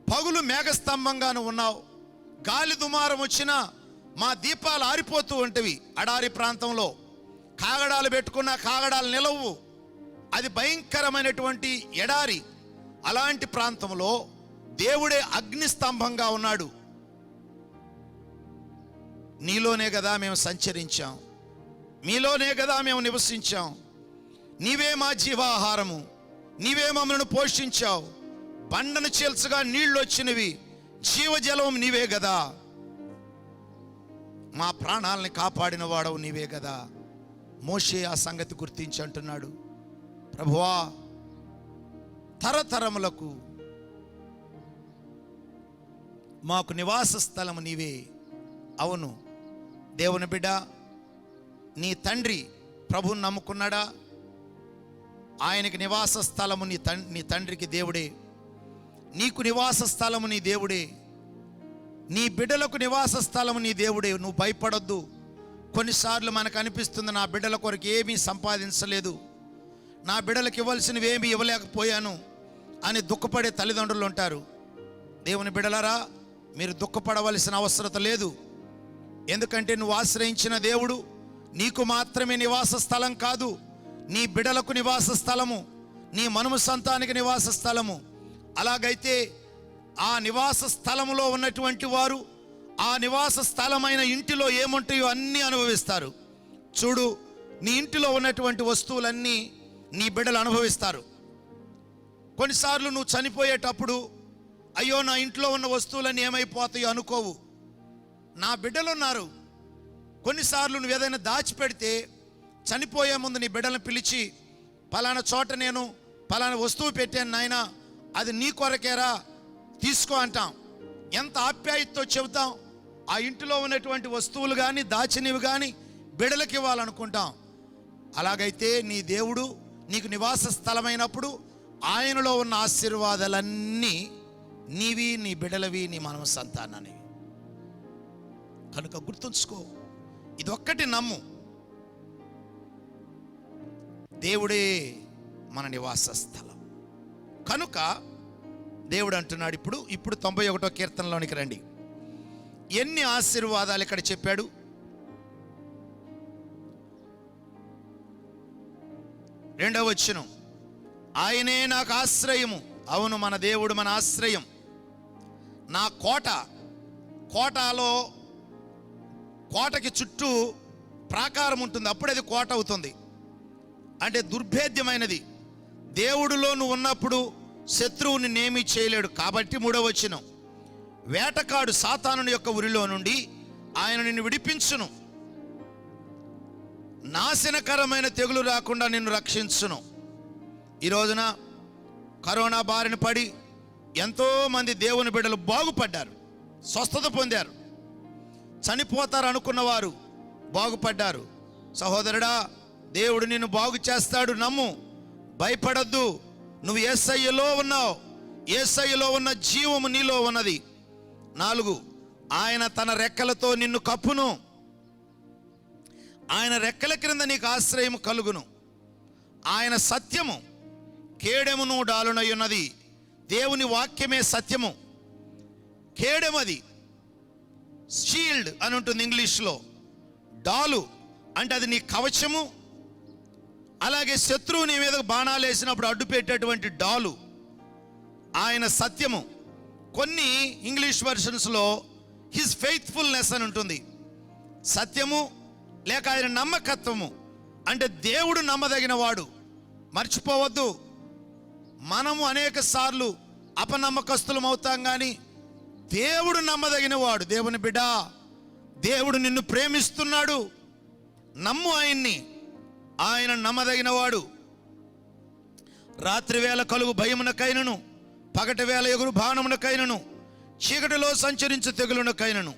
పగులు మేఘస్తంభంగాను ఉన్నావు. గాలి దుమారం వచ్చినా మా దీపాలు ఆరిపోతూ ఉంటవి. అడారి ప్రాంతంలో కాగడాలు పెట్టుకున్న కాగడాలు నిలవు. అది భయంకరమైనటువంటి ఎడారి. అలాంటి ప్రాంతంలో దేవుడే అగ్నిస్తంభంగా ఉన్నాడు. నీలోనే కదా మేము సంచరించాం, మీలోనే కదా మేము నివసించాం. నీవే మా జీవాహారము, నీవే మమ్మల్ని పోషించావు. బండను చీల్చగా నీళ్లు వచ్చినవి, జీవజలం నీవే కదా. మా ప్రాణాలని కాపాడిన వాడవు నీవే కదా. మోషే ఆ సంగతి గుర్తించి అంటున్నాడు, ప్రభువా, తరతరములకు మాకు నివాస స్థలము నీవే. అవును దేవుని బిడ్డ, నీ తండ్రి ప్రభువుని నమ్ముకున్నాడా? ఆయనకి నివాస స్థలము నీ తండ్రికి దేవుడే. నీకు నివాస స్థలము నీ దేవుడే. నీ బిడ్డలకు నివాస స్థలము నీ దేవుడే. నువ్వు భయపడొద్దు. కొన్నిసార్లు మనకు అనిపిస్తుంది, నా బిడ్డల కొరకు ఏమీ సంపాదించలేదు, నా బిడ్డలకు ఇవ్వాల్సినవి ఏమీ ఇవ్వలేకపోయాను అని దుఃఖపడే తల్లిదండ్రులు ఉంటారు. దేవుని బిడ్డలారా, మీరు దుఃఖపడవలసిన అవసరం లేదు. ఎందుకంటే నువ్వు ఆశ్రయించిన దేవుడు నీకు మాత్రమే నివాస స్థలం కాదు, నీ బిడ్డలకు నివాస స్థలము, నీ మనుమ సంతానికి నివాస స్థలము. అలాగైతే ఆ నివాస స్థలములో ఉన్నటువంటి వారు ఆ నివాస స్థలమైన ఇంటిలో ఏముంటాయో అన్నీ అనుభవిస్తారు. చూడు, నీ ఇంటిలో ఉన్నటువంటి వస్తువులన్నీ నీ బిడ్డలు అనుభవిస్తారు. కొన్నిసార్లు నువ్వు చనిపోయేటప్పుడు, అయ్యో నా ఇంట్లో ఉన్న వస్తువులన్నీ ఏమైపోతాయో అనుకోవు. నా బిడ్డలు ఉన్నారు, కొన్నిసార్లు నువ్వు ఏదైనా దాచిపెడితే చనిపోయే ముందు నీ బిడ్డలను పిలిచి, పలానా చోట నేను పలానా వస్తువు పెట్టాను నాయనా, అది నీ కొరకేరా, తీసుకో అంటాం. ఎంత ఆప్యాయతతో చెబుతాం. ఆ ఇంటిలో ఉన్నటువంటి వస్తువులు కానీ దాచినవి కానీ బిడ్డలకి ఇవ్వాలనుకుంటాం. అలాగైతే నీ దేవుడు నీకు నివాస స్థలమైనప్పుడు ఆయనలో ఉన్న ఆశీర్వాదాలన్నీ నీవి, నీ బిడ్డలవి, నీ మానవ సంతానాన్ని. కనుక గుర్తుంచుకో, ఇదొక్కటి నమ్ము, దేవుడే మన నివాస స్థలం. కనుక దేవుడు అంటున్నాడు, ఇప్పుడు 91వ కీర్తనలోనికి రండి. ఎన్ని ఆశీర్వాదాలు ఇక్కడ చెప్పాడు. 2వ వచనం, ఆయనే నాకు ఆశ్రయము. అవును, మన దేవుడు మన ఆశ్రయం, నా కోట. కోటకి చుట్టూ ప్రాకారం ఉంటుంది, అప్పుడు అది కోట అవుతుంది. అంటే దుర్భేద్యమైనది. దేవుడిలో నువ్వు ఉన్నప్పుడు శత్రువు నిన్నేమీ చేయలేడు. కాబట్టి 3వ వచనం, వేటకాడు సాతానుని యొక్క ఉరిలో నుండి ఆయన నిన్ను విడిపించును, నాశనకరమైన తెగులు రాకుండా నిన్ను రక్షించును. ఈ రోజున కరోనా బారిన పడి ఎంతోమంది దేవుని బిడ్డలు బాగుపడ్డారు, స్వస్థత పొందారు. చనిపోతారు అనుకున్న వారు బాగుపడ్డారు. సహోదరుడా, దేవుడు నిన్ను బాగు చేస్తాడు, నమ్ము, భయపడద్దు. నువ్వు యేసయ్యలో ఉన్నావు, యేసయ్యలో ఉన్న జీవము నీలో ఉన్నది. 4, ఆయన తన రెక్కలతో నిన్ను కప్పును, ఆయన రెక్కల క్రింద నీకు ఆశ్రయం కలుగును. ఆయన సత్యము కేడెమును డాలునై ఉన్నది. దేవుని వాక్యమే సత్యము, కేడెమది. షీల్డ్ అని ఉంటుంది ఇంగ్లీష్లో. డాలు అంటే అది నీ కవచము. అలాగే శత్రువు నీ మీద బాణాలు వేసినప్పుడు అడ్డు పెట్టేటువంటి డాలు ఆయన సత్యము. కొన్ని ఇంగ్లీష్ వెర్షన్స్లో హిస్ ఫెయిత్ఫుల్నెస్ అని ఉంటుంది. సత్యము లేక ఆయన నమ్మకత్వము అంటే దేవుడు నమ్మదగిన వాడు. మర్చిపోవద్దు, మనము అనేక సార్లు అపనమ్మకస్తులం అవుతాం, కానీ దేవుడు నమ్మదగిన వాడు. దేవుని బిడ్డ, దేవుడు నిన్ను ప్రేమిస్తున్నాడు, నమ్ము ఆయన్ని, ఆయన నమ్మదగిన వాడు. రాత్రి వేళ కలుగు భయమునకైనను, పగటి వేళ ఎగురు బాణమునకైనను, చీకటిలో సంచరించు తెగులునకైనను,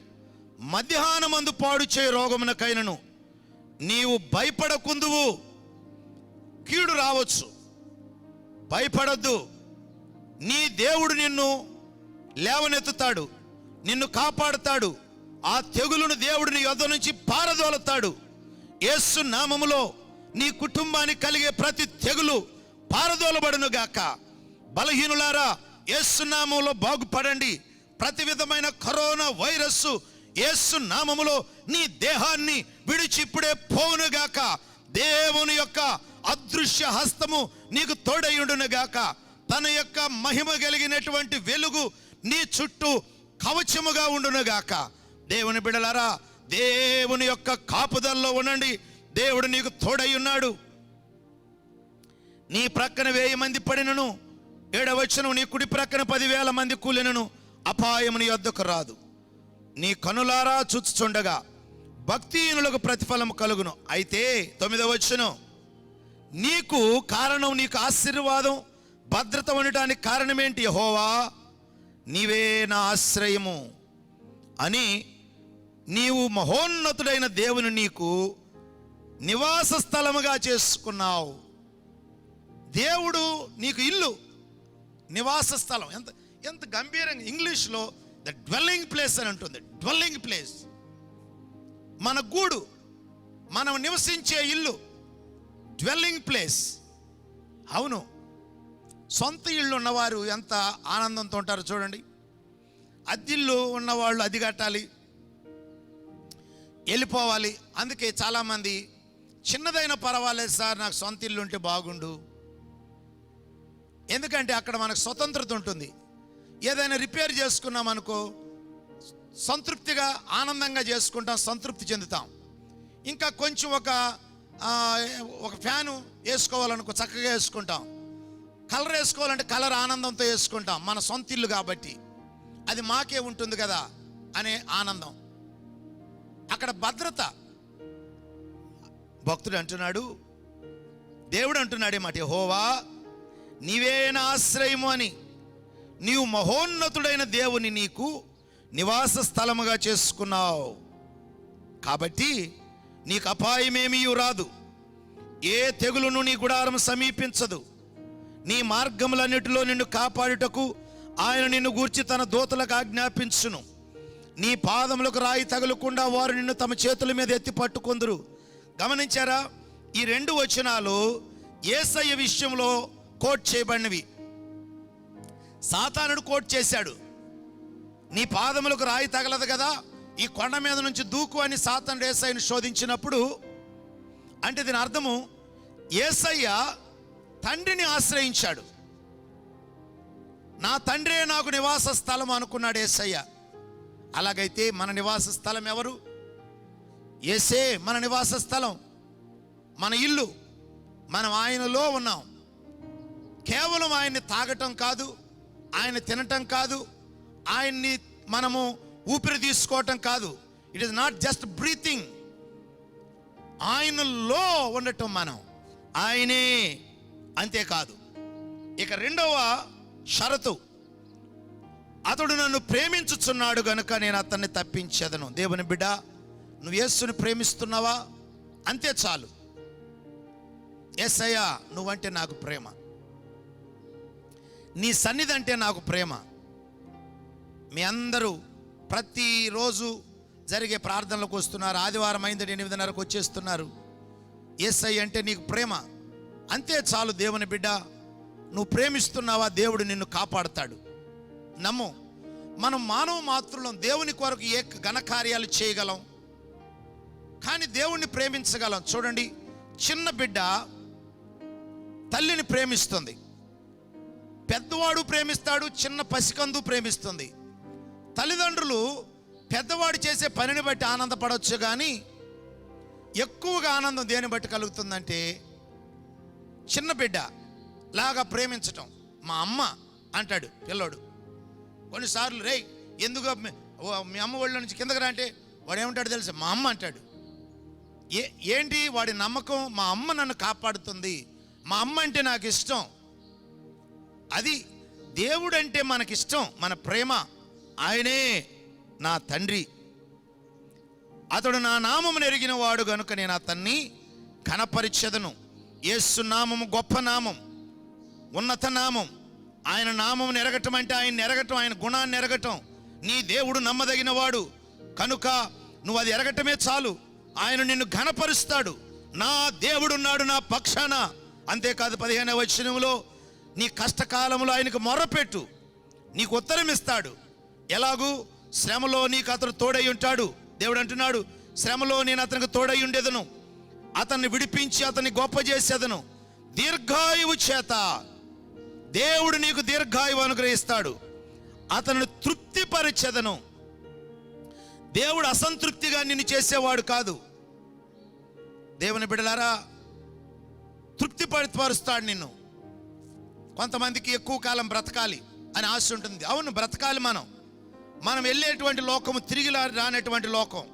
మధ్యాహ్నమందు పాడు చేయ రోగమునకైనను నీవు భయపడకుందువు. కీడు రావచ్చు, భయపడద్దు. నీ దేవుడు నిన్ను లేవనెత్తుతాడు, నిన్ను కాపాడుతాడు. ఆ తెగులును దేవుడు నీ యొద్ద నుంచి పారదోలుతాడు. యేసు నామములో నీ కుటుంబానికి కలిగే ప్రతి తెగులు పారదోలబడును గాక. బలహీనులారా, యేసు నామములో బాగుపడండి. ప్రతి విధమైన కరోనా వైరస్సు యేసు నామములో నీ దేహాన్ని విడిచి ఇప్పుడే పోవునుగాక. దేవుని యొక్క అదృశ్య హస్తము నీకు తోడయుండునుగాక. తన యొక్క మహిమ కలిగినటువంటి వెలుగు నీ చుట్టూ కవచముగా ఉండునుగాక. దేవుని బిడ్డలారా, దేవుని యొక్క కాపుదల్లో ఉండండి. దేవుడు నీకు తోడై ఉన్నాడు. నీ ప్రక్కన 1000 మంది పడినను, 7వ వచనం, నీ కుడి ప్రక్కన 10,000 మంది కూలినను అపాయము నీ యొద్దకు రాదు. నీ కనులారా చూచుచుండగా భక్తిహీనులకు ప్రతిఫలం కలుగును. అయితే 9వ వచనం, నీకు కారణం, నీకు ఆశీర్వాదం, భద్రత ఉండటానికి కారణం ఏంటి? యెహోవా నీవే నా ఆశ్రయము అని నీవు మహోన్నతుడైన దేవుని నీకు నివాస స్థలముగా చేసుకున్నావు. దేవుడు నీకు ఇల్లు, నివాస స్థలం. ఎంత గంభీరంగా ఇంగ్లీష్లో ద డ్వెల్లింగ్ ప్లేస్ అని ఉంటుంది. డ్వెల్లింగ్ ప్లేస్, మన గూడు, మనం నివసించే ఇల్లు, డ్వెల్లింగ్ ప్లేస్. అవును, సొంత ఇళ్ళు ఉన్నవారు ఎంత ఆనందంతో ఉంటారో చూడండి. అద్దిల్లు ఉన్నవాళ్ళు అది కట్టాలి, వెళ్ళిపోవాలి. అందుకే చాలామంది చిన్నదైనా పర్వాలేదు సార్, నాకు సొంత ఇల్లు ఉంటే బాగుండు. ఎందుకంటే అక్కడ మనకు స్వతంత్రత ఉంటుంది. ఏదైనా రిపేర్ చేసుకున్నాం అనుకో, సంతృప్తిగా ఆనందంగా చేసుకుంటాం, సంతృప్తి చెందుతాం. ఇంకా కొంచెం ఒక ఫ్యాను వేసుకోవాలనుకో, చక్కగా వేసుకుంటాం. కలర్ వేసుకోవాలంటే కలర్ ఆనందంతో వేసుకుంటాం, మన సొంత ఇల్లు కాబట్టి. అది మాకే ఉంటుంది కదా అనే ఆనందం. అక్కడ భద్రత, భక్తుడు అంటున్నాడు, దేవుడు అంటున్నాడే మాట, యెహోవా నీవే నా ఆశ్రయము అని, నీవు మహోన్నతుడైన దేవుని నీకు నివాస స్థలముగా చేసుకున్నావు. కాబట్టి నీకు అపాయమేమీ రాదు, ఏ తెగులును నీ గుడారం సమీపించదు. నీ మార్గములన్నిటిలో నిన్ను కాపాడుటకు ఆయన నిన్ను గూర్చి తన దూతలకు ఆజ్ఞాపించును. నీ పాదములకు రాయి తగలకుండా వారు నిన్ను తమ చేతుల మీద ఎత్తి పట్టుకొందురు. గమనించారా? ఈ 2 వచనాలు యేసయ్య విషయంలో కోట్ చేయబడినవి. సాతానుడు కోట్ చేశాడు, నీ పాదములకు రాయి తగలదు కదా, ఈ కొండ మీద నుంచి దూకు అని సాతానుడు యేసయ్యను శోధించినప్పుడు, అంటే దీని అర్థము యేసయ్య తండ్రిని ఆశ్రయించాడు. నా తండ్రే నాకు నివాస స్థలం అనుకున్నాడు యేసయ్య. అలాగైతే మన నివాస స్థలం ఎవరు? యేసే మన నివాస స్థలం, మన ఇల్లు. మనం ఆయనలో ఉన్నాం. కేవలం ఆయన్ని తాగటం కాదు, ఆయన తినటం కాదు, ఆయన్ని మనము ఊపిరి తీసుకోవటం కాదు. It is not just breathing, ఆయనలో ఉండటం మనం, ఆయనే. అంతేకాదు, ఇక 2వ షరతు, అతడు నన్ను ప్రేమించుచున్నాడు గనుక నేను అతన్ని తప్పించేదను. దేవుని బిడ్డ, నువ్వు యేసుని ప్రేమిస్తున్నావా? అంతే చాలు. యేసయ్యా నువ్వంటే నాకు ప్రేమ, నీ సన్నిధి అంటే నాకు ప్రేమ. మీ అందరూ ప్రతిరోజు జరిగే ప్రార్థనలకు వస్తున్నారు, ఆదివారం అయింది 8:30కు వచ్చేస్తున్నారు. యేసయ్య అంటే నీకు ప్రేమ, అంతే చాలు. దేవుని బిడ్డ, నువ్వు ప్రేమిస్తున్నావా? దేవుడు నిన్ను కాపాడుతాడు. నమ్ము. మనం మానవ మాత్రులం, దేవుని కొరకు ఏ ఘనకార్యాలు చేయగలం, కానీ దేవుణ్ణి ప్రేమించగలం. చూడండి, చిన్న బిడ్డ తల్లిని ప్రేమిస్తుంది, పెద్దవాడు ప్రేమిస్తాడు, చిన్న పసికందు ప్రేమిస్తుంది. తల్లిదండ్రులు పెద్దవాడు చేసే పనిని బట్టి ఆనందపడవచ్చు, కానీ ఎక్కువగా ఆనందం దేని బట్టి కలుగుతుందంటే చిన్న బిడ్డ లాగా ప్రేమించటం. మా అమ్మ అంటాడు పిల్లోడు. కొన్నిసార్లు రేయ్ ఎందుకు మీ అమ్మ ఒళ్ళ నుంచి కిందకి రా అంటే వాడు ఏమంటాడు తెలుసా? మా అమ్మ అంటాడు. ఏంటి వాడి నమ్మకం? మా అమ్మ నన్ను కాపాడుతుంది, మా అమ్మ అంటే నాకు ఇష్టం. అది దేవుడు అంటే మనకిష్టం, మన ప్రేమ. ఆయనే నా తండ్రి, అతడు నా నామమును ఎరిగిన వాడు గనుక నేను అతన్ని ఘనపరిచెదను. యేసు నామము గొప్ప నామం, ఉన్నత నామం. ఆయన నామమును ఎరగటం అంటే ఆయన ఎరగటం, ఆయన గుణాన్ని ఎరగటం. నీ దేవుడు నమ్మదగిన వాడు కనుక నువ్వు అది ఎరగటమే చాలు. ఆయన నిన్ను ఘనపరుస్తాడు. నా దేవుడున్నాడు నా పక్షాన. అంతేకాదు 15వ వచనంలో, నీ కష్టకాలంలో ఆయనకు మొర్రపెట్టు, నీకు ఉత్తరం ఇస్తాడు. ఎలాగూ? శ్రమలో నీకు అతడు తోడై ఉంటాడు. దేవుడు అంటున్నాడు, శ్రమలో నేను అతనికి తోడై ఉండేదను, అతన్ని విడిపించి అతన్ని గొప్ప చేసేదను. దీర్ఘాయువు చేత దేవుడు నీకు దీర్ఘాయువు అనుగ్రహిస్తాడు. అతను తృప్తిపరిచెదను. దేవుడు అసంతృప్తిగా నిన్ను చేసేవాడు కాదు. దేవుని బిడ్డలారా, తృప్తిపరుస్తాడు నిన్ను. కొంతమందికి ఎక్కువ కాలం బ్రతకాలి అని ఆశ ఉంటుంది. అవును, బ్రతకాలి. మనం వెళ్ళేటువంటి లోకము తిరిగి రానటువంటి లోకం.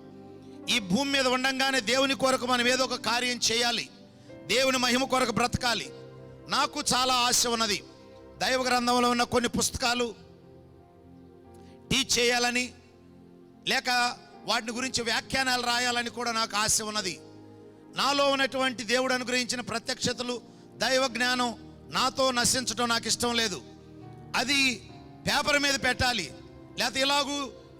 ఈ భూమి మీద ఉండంగానే దేవుని కొరకు మనం ఏదో ఒక కార్యం చేయాలి, దేవుని మహిమ కొరకు బ్రతకాలి. నాకు చాలా ఆశ ఉన్నది. దైవ గ్రంథంలో ఉన్న కొన్ని పుస్తకాలు టీచ్ చేయాలని, లేక వాటిని గురించి వ్యాఖ్యానాలు రాయాలని కూడా నాకు ఆశ ఉన్నది. నాలో ఉన్నటువంటి దేవుడు అనుగ్రహించిన ప్రత్యక్షతలు, దైవ జ్ఞానం నాతో నశించడం నాకు ఇష్టం లేదు. అది పేపర్ మీద పెట్టాలి, లేకపోతే ఇలాగూ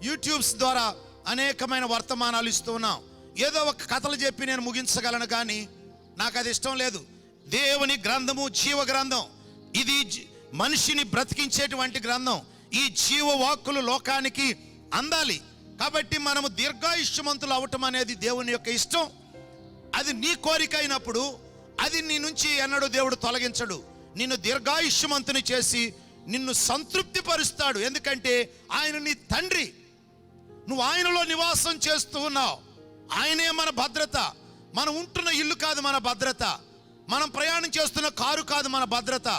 యూట్యూబ్స్ ద్వారా అనేకమైన వర్తమానాలు ఇస్తూ ఉన్నాం. ఏదో ఒక కథలు చెప్పి నేను ముగించగలను, కానీ నాకు అది ఇష్టం లేదు. దేవుని గ్రంథము జీవ గ్రంథం. ఇది మనిషిని బ్రతికించేటువంటి గ్రంథం. ఈ జీవ వాక్కులు లోకానికి అందాలి. కాబట్టి మనము దీర్ఘాయుష్యమంతులు అవటం అనేది దేవుని యొక్క ఇష్టం. అది నీ కోరిక అయినప్పుడు అది నీ నుంచి ఎన్నడూ దేవుడు తొలగించడు. నిన్ను దీర్ఘాయుష్యమంతుని చేసి నిన్ను సంతృప్తి పరుస్తాడు. ఎందుకంటే ఆయన నీ తండ్రి. నువ్వు ఆయనలో నివాసం చేస్తూ ఉన్నావు. ఆయనే మన భద్రత. మనం ఉంటున్న ఇల్లు కాదు మన భద్రత. మనం ప్రయాణం చేస్తున్న కారు కాదు మన భద్రత.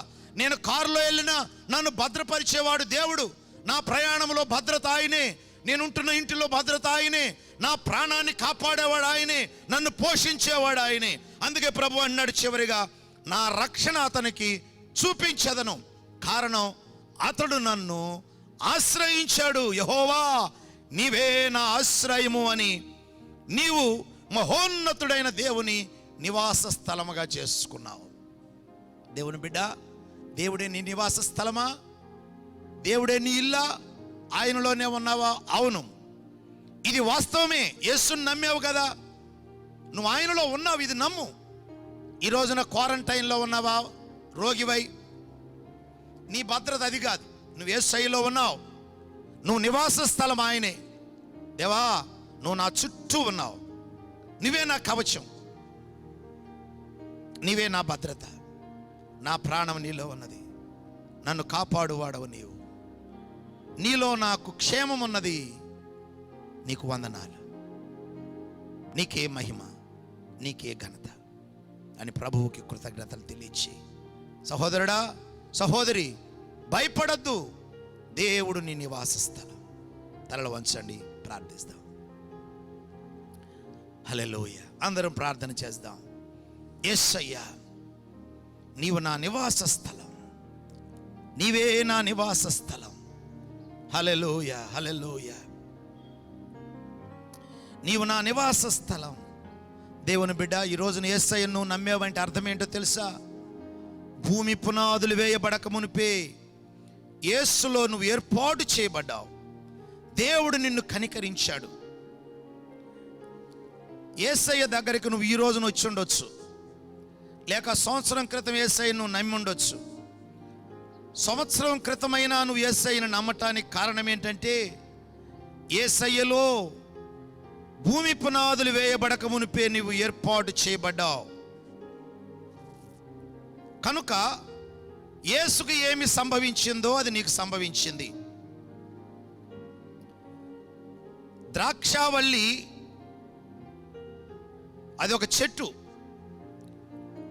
నేను కారులో వెళ్ళినా నన్ను భద్రపరిచేవాడు దేవుడు. నా ప్రయాణంలో భద్రత ఆయనే. నేనుంటున్న ఇంటిలో భద్రత ఆయనే, నా ప్రాణాన్ని కాపాడేవాడు ఆయనే, నన్ను పోషించేవాడు ఆయనే. అందుకే ప్రభు అన్నాడు చివరిగా, నా రక్షణ అతనికి చూపించదను, కారణం అతడు నన్ను ఆశ్రయించాడు. యెహోవా నీవే నా ఆశ్రయము అని నీవు మహోన్నతుడైన దేవుని నివాస స్థలముగా చేసుకున్నావు. దేవుని బిడ్డ, దేవుడే నీ నివాస స్థలమా? దేవుడే నీ ఇల్లా? ఆయనలోనే ఉన్నావా? అవును, ఇది వాస్తవమే. యేసుని నమ్మావు కదా, నువ్వు ఆయనలో ఉన్నావు, ఇది నమ్ము. ఈ రోజున క్వారంటైన్లో ఉన్నావా, రోగివై, నీ భద్రత అది కాదు. నువ్వు యేసయ్యలో ఉన్నావు, నువ్వు నివాస స్థలం ఆయనే. దేవా, నువ్వు నా చుట్టూ ఉన్నావు, నువ్వే నా కవచం, నీవే నా భద్రత, నా ప్రాణం నీలో ఉన్నది, నన్ను కాపాడువాడవు నీవు, నీలో నాకు క్షేమం ఉన్నది, నీకు వందనాలు, నీకే మహిమ, నీకే ఘనత అని ప్రభువుకి కృతజ్ఞతలు తెలియచి, సహోదరుడా, సహోదరి, భయపడద్దు, దేవుడు నీ నివాస స్థలం. తలలు వంచండి, ప్రార్థిస్తాం. హల్లెలూయా. అందరం ప్రార్థన చేద్దాం. యేసయ్యా, నీవు నా నివాస స్థలం, నీవే నా నివాస స్థలం. హల్లెలూయా, హల్లెలూయా. నీవు నా నివాస స్థలం. దేవుని బిడ్డ, ఈ రోజున యేసయ్యను నువ్వు నమ్మేవంటే అర్థం ఏంటో తెలుసా? భూమి పునాదులు వేయబడక మునిపే యేసులో నువ్వు ఏర్పాటు చేయబడ్డావు. దేవుడు నిన్ను కనికరించాడు. యేసయ్య దగ్గరికి నువ్వు ఈ రోజున వచ్చి ఉండొచ్చు, లేక సంవత్సరం క్రితం యేసయ్య నువ్వు నమ్మి ఉండొచ్చు. సంవత్సరం క్రితమైనా నువ్వు యేసయ్యను నమ్మటానికి కారణం ఏంటంటే, యేసయ్యలో భూమి పునాదులు వేయబడక మునిపే నువ్వు ఏర్పాటు చేయబడ్డావు. కనుక యేసుకు ఏమి సంభవించిందో అది నీకు సంభవించింది. ద్రాక్షావల్లి అది ఒక చెట్టు,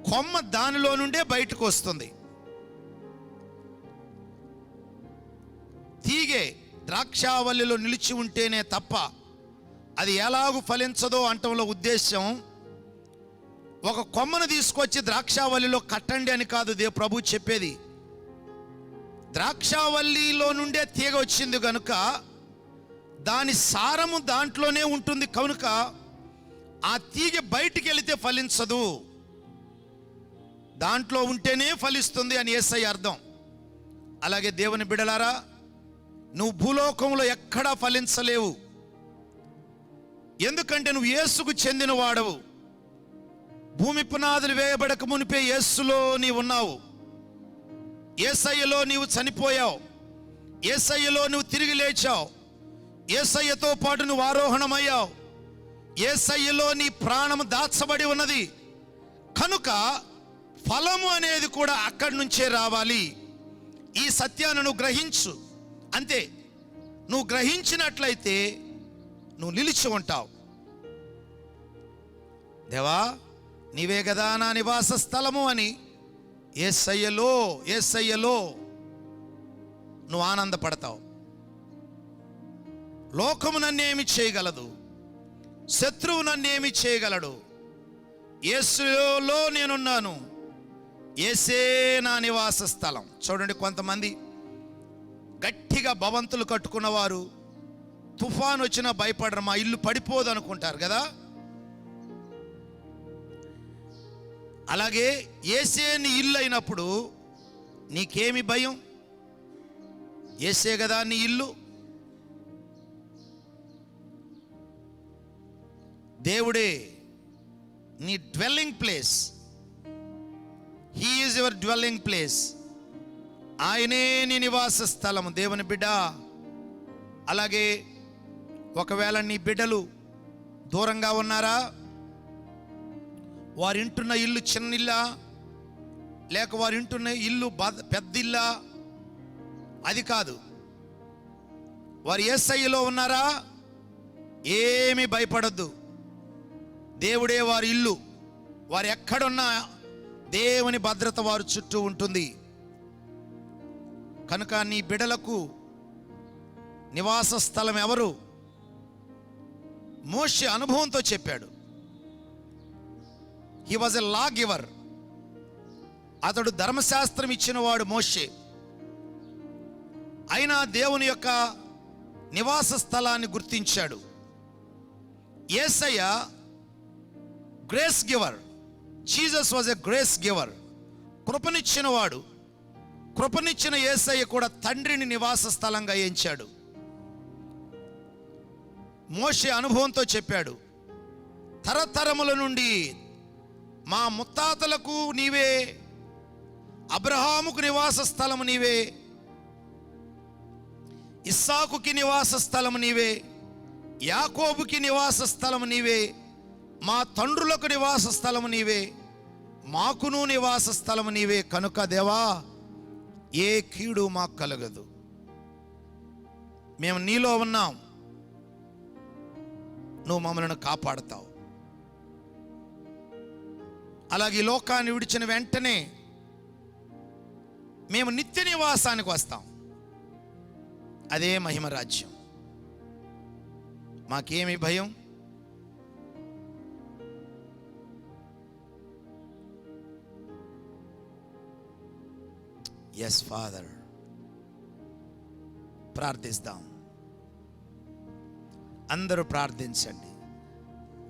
కొమ్మ దానిలో నుండే బయటకు వస్తుంది. తీగె ద్రాక్షావల్లిలో నిలిచి ఉంటేనే తప్ప అది ఎలాగూ ఫలించదో అంటంలో ఉద్దేశం, ఒక కొమ్మను తీసుకొచ్చి ద్రాక్షావల్లిలో కట్టండి అని కాదు ప్రభు చెప్పేది. ద్రాక్షావల్లిలో నుండే తీగ వచ్చింది కనుక దాని సారము దాంట్లోనే ఉంటుంది. కనుక ఆ తీగ బయటికి వెళితే ఫలించదు, దాంట్లో ఉంటేనే ఫలిస్తుంది అని యేసయ్య అర్థం. అలాగే దేవుని బిడ్డలారా, నువ్వు భూలోకంలో ఎక్కడా ఫలించలేవు. ఎందుకంటే నువ్వు యేసుకు చెందిన వాడవు. భూమి పునాదులు వేయబడక మునిపే యేసులో నీవు ఉన్నావు. యేసయ్యలో నీవు చనిపోయావు, యేసయ్యలో నువ్వు తిరిగి లేచావు, యేసయ్యతో పాటు నువ్వు ఆరోహణమయ్యావు, యేసయ్యలో నీ ప్రాణము దాచబడి ఉన్నది. కనుక ఫలము అనేది కూడా అక్కడి నుంచే రావాలి. ఈ సత్యాన్ని నువ్వు గ్రహించు, అంతే. నువ్వు గ్రహించినట్లయితే నువ్వు నిలిచి ఉంటావు. దేవా, నీవే కదా నా నివాస స్థలము అని యేసయ్యలో నువ్వు ఆనందపడతావు. లోకము నన్నేమి చేయగలదు, శత్రువు నన్నేమి చేయగలడు? యేసులో నేనున్నాను, యేసే నా నివాస స్థలం. చూడండి, కొంతమంది గట్టిగా భవంతులు కట్టుకున్నవారు తుఫాను వచ్చినా భయపడరు, మా ఇల్లు పడిపోదు అనుకుంటారు కదా. అలాగే యేసే నీ ఇల్లు అయినప్పుడు నీకేమి భయం? యేసే కదా నీ ఇల్లు. దేవుడే నీ dwelling place. He is your dwelling place. ఆయనే నీ నివాస స్థలము. దేవుని బిడ్డ, అలాగే ఒకవేళ నీ బిడ్డలు దూరంగా ఉన్నారా, వారింటున్న ఇల్లు చిన్న ఇల్లా, లేక వారింటున్న ఇల్లు పెద్ద ఇల్లా, అది కాదు. వారు యేసయ్యలో ఉన్నారా, ఏమీ భయపడొద్దు. దేవుడే వారి ఇల్లు. వారు ఎక్కడున్నా దేవుని భద్రత వారు చుట్టూ ఉంటుంది. కనుక నీ బిడ్డలకు నివాస స్థలం ఎవరు? మోషే అనుభవంతో చెప్పాడు. He was a law giver. అతడు ధర్మశాస్త్రం ఇచ్చినవాడు మోషే. అయినా దేవుని యొక్క నివాస స్థలాన్ని గుర్తించాడు. Yesayya grace giver. Jesus was a grace giver. కృపనిచ్చినవాడు. కృపనిచ్చిన యేసయ్య కూడా తండ్రిని నివాస స్థలంగా ఎంచాడు. మోషే అనుభవంతో చెప్పాడు, తరతరముల నుండి మా ముత్తాతలకు నీవే, అబ్రహాముకు నివాస స్థలము నీవే, ఇస్సాకుకి నివాస స్థలము నీవే, యాకోబుకి నివాస స్థలము నీవే, మా తండ్రులకు నివాస స్థలము నీవే, మాకును నివాస స్థలము నీవే. కనుక దేవా, ఏ కీడు మాకు కలగదు. మేము నీలో ఉన్నాం, నువ్వు మమ్మల్ని కాపాడుతావు. అలాగే లోకాన్ని విడిచిన వెంటనే మేము నిత్య నివాసానికి వస్తాం. అదే మహిమ రాజ్యం. మాకేమి భయం? Yes father. ప్రార్థిస్తాం. అందరూ ప్రార్థించండి.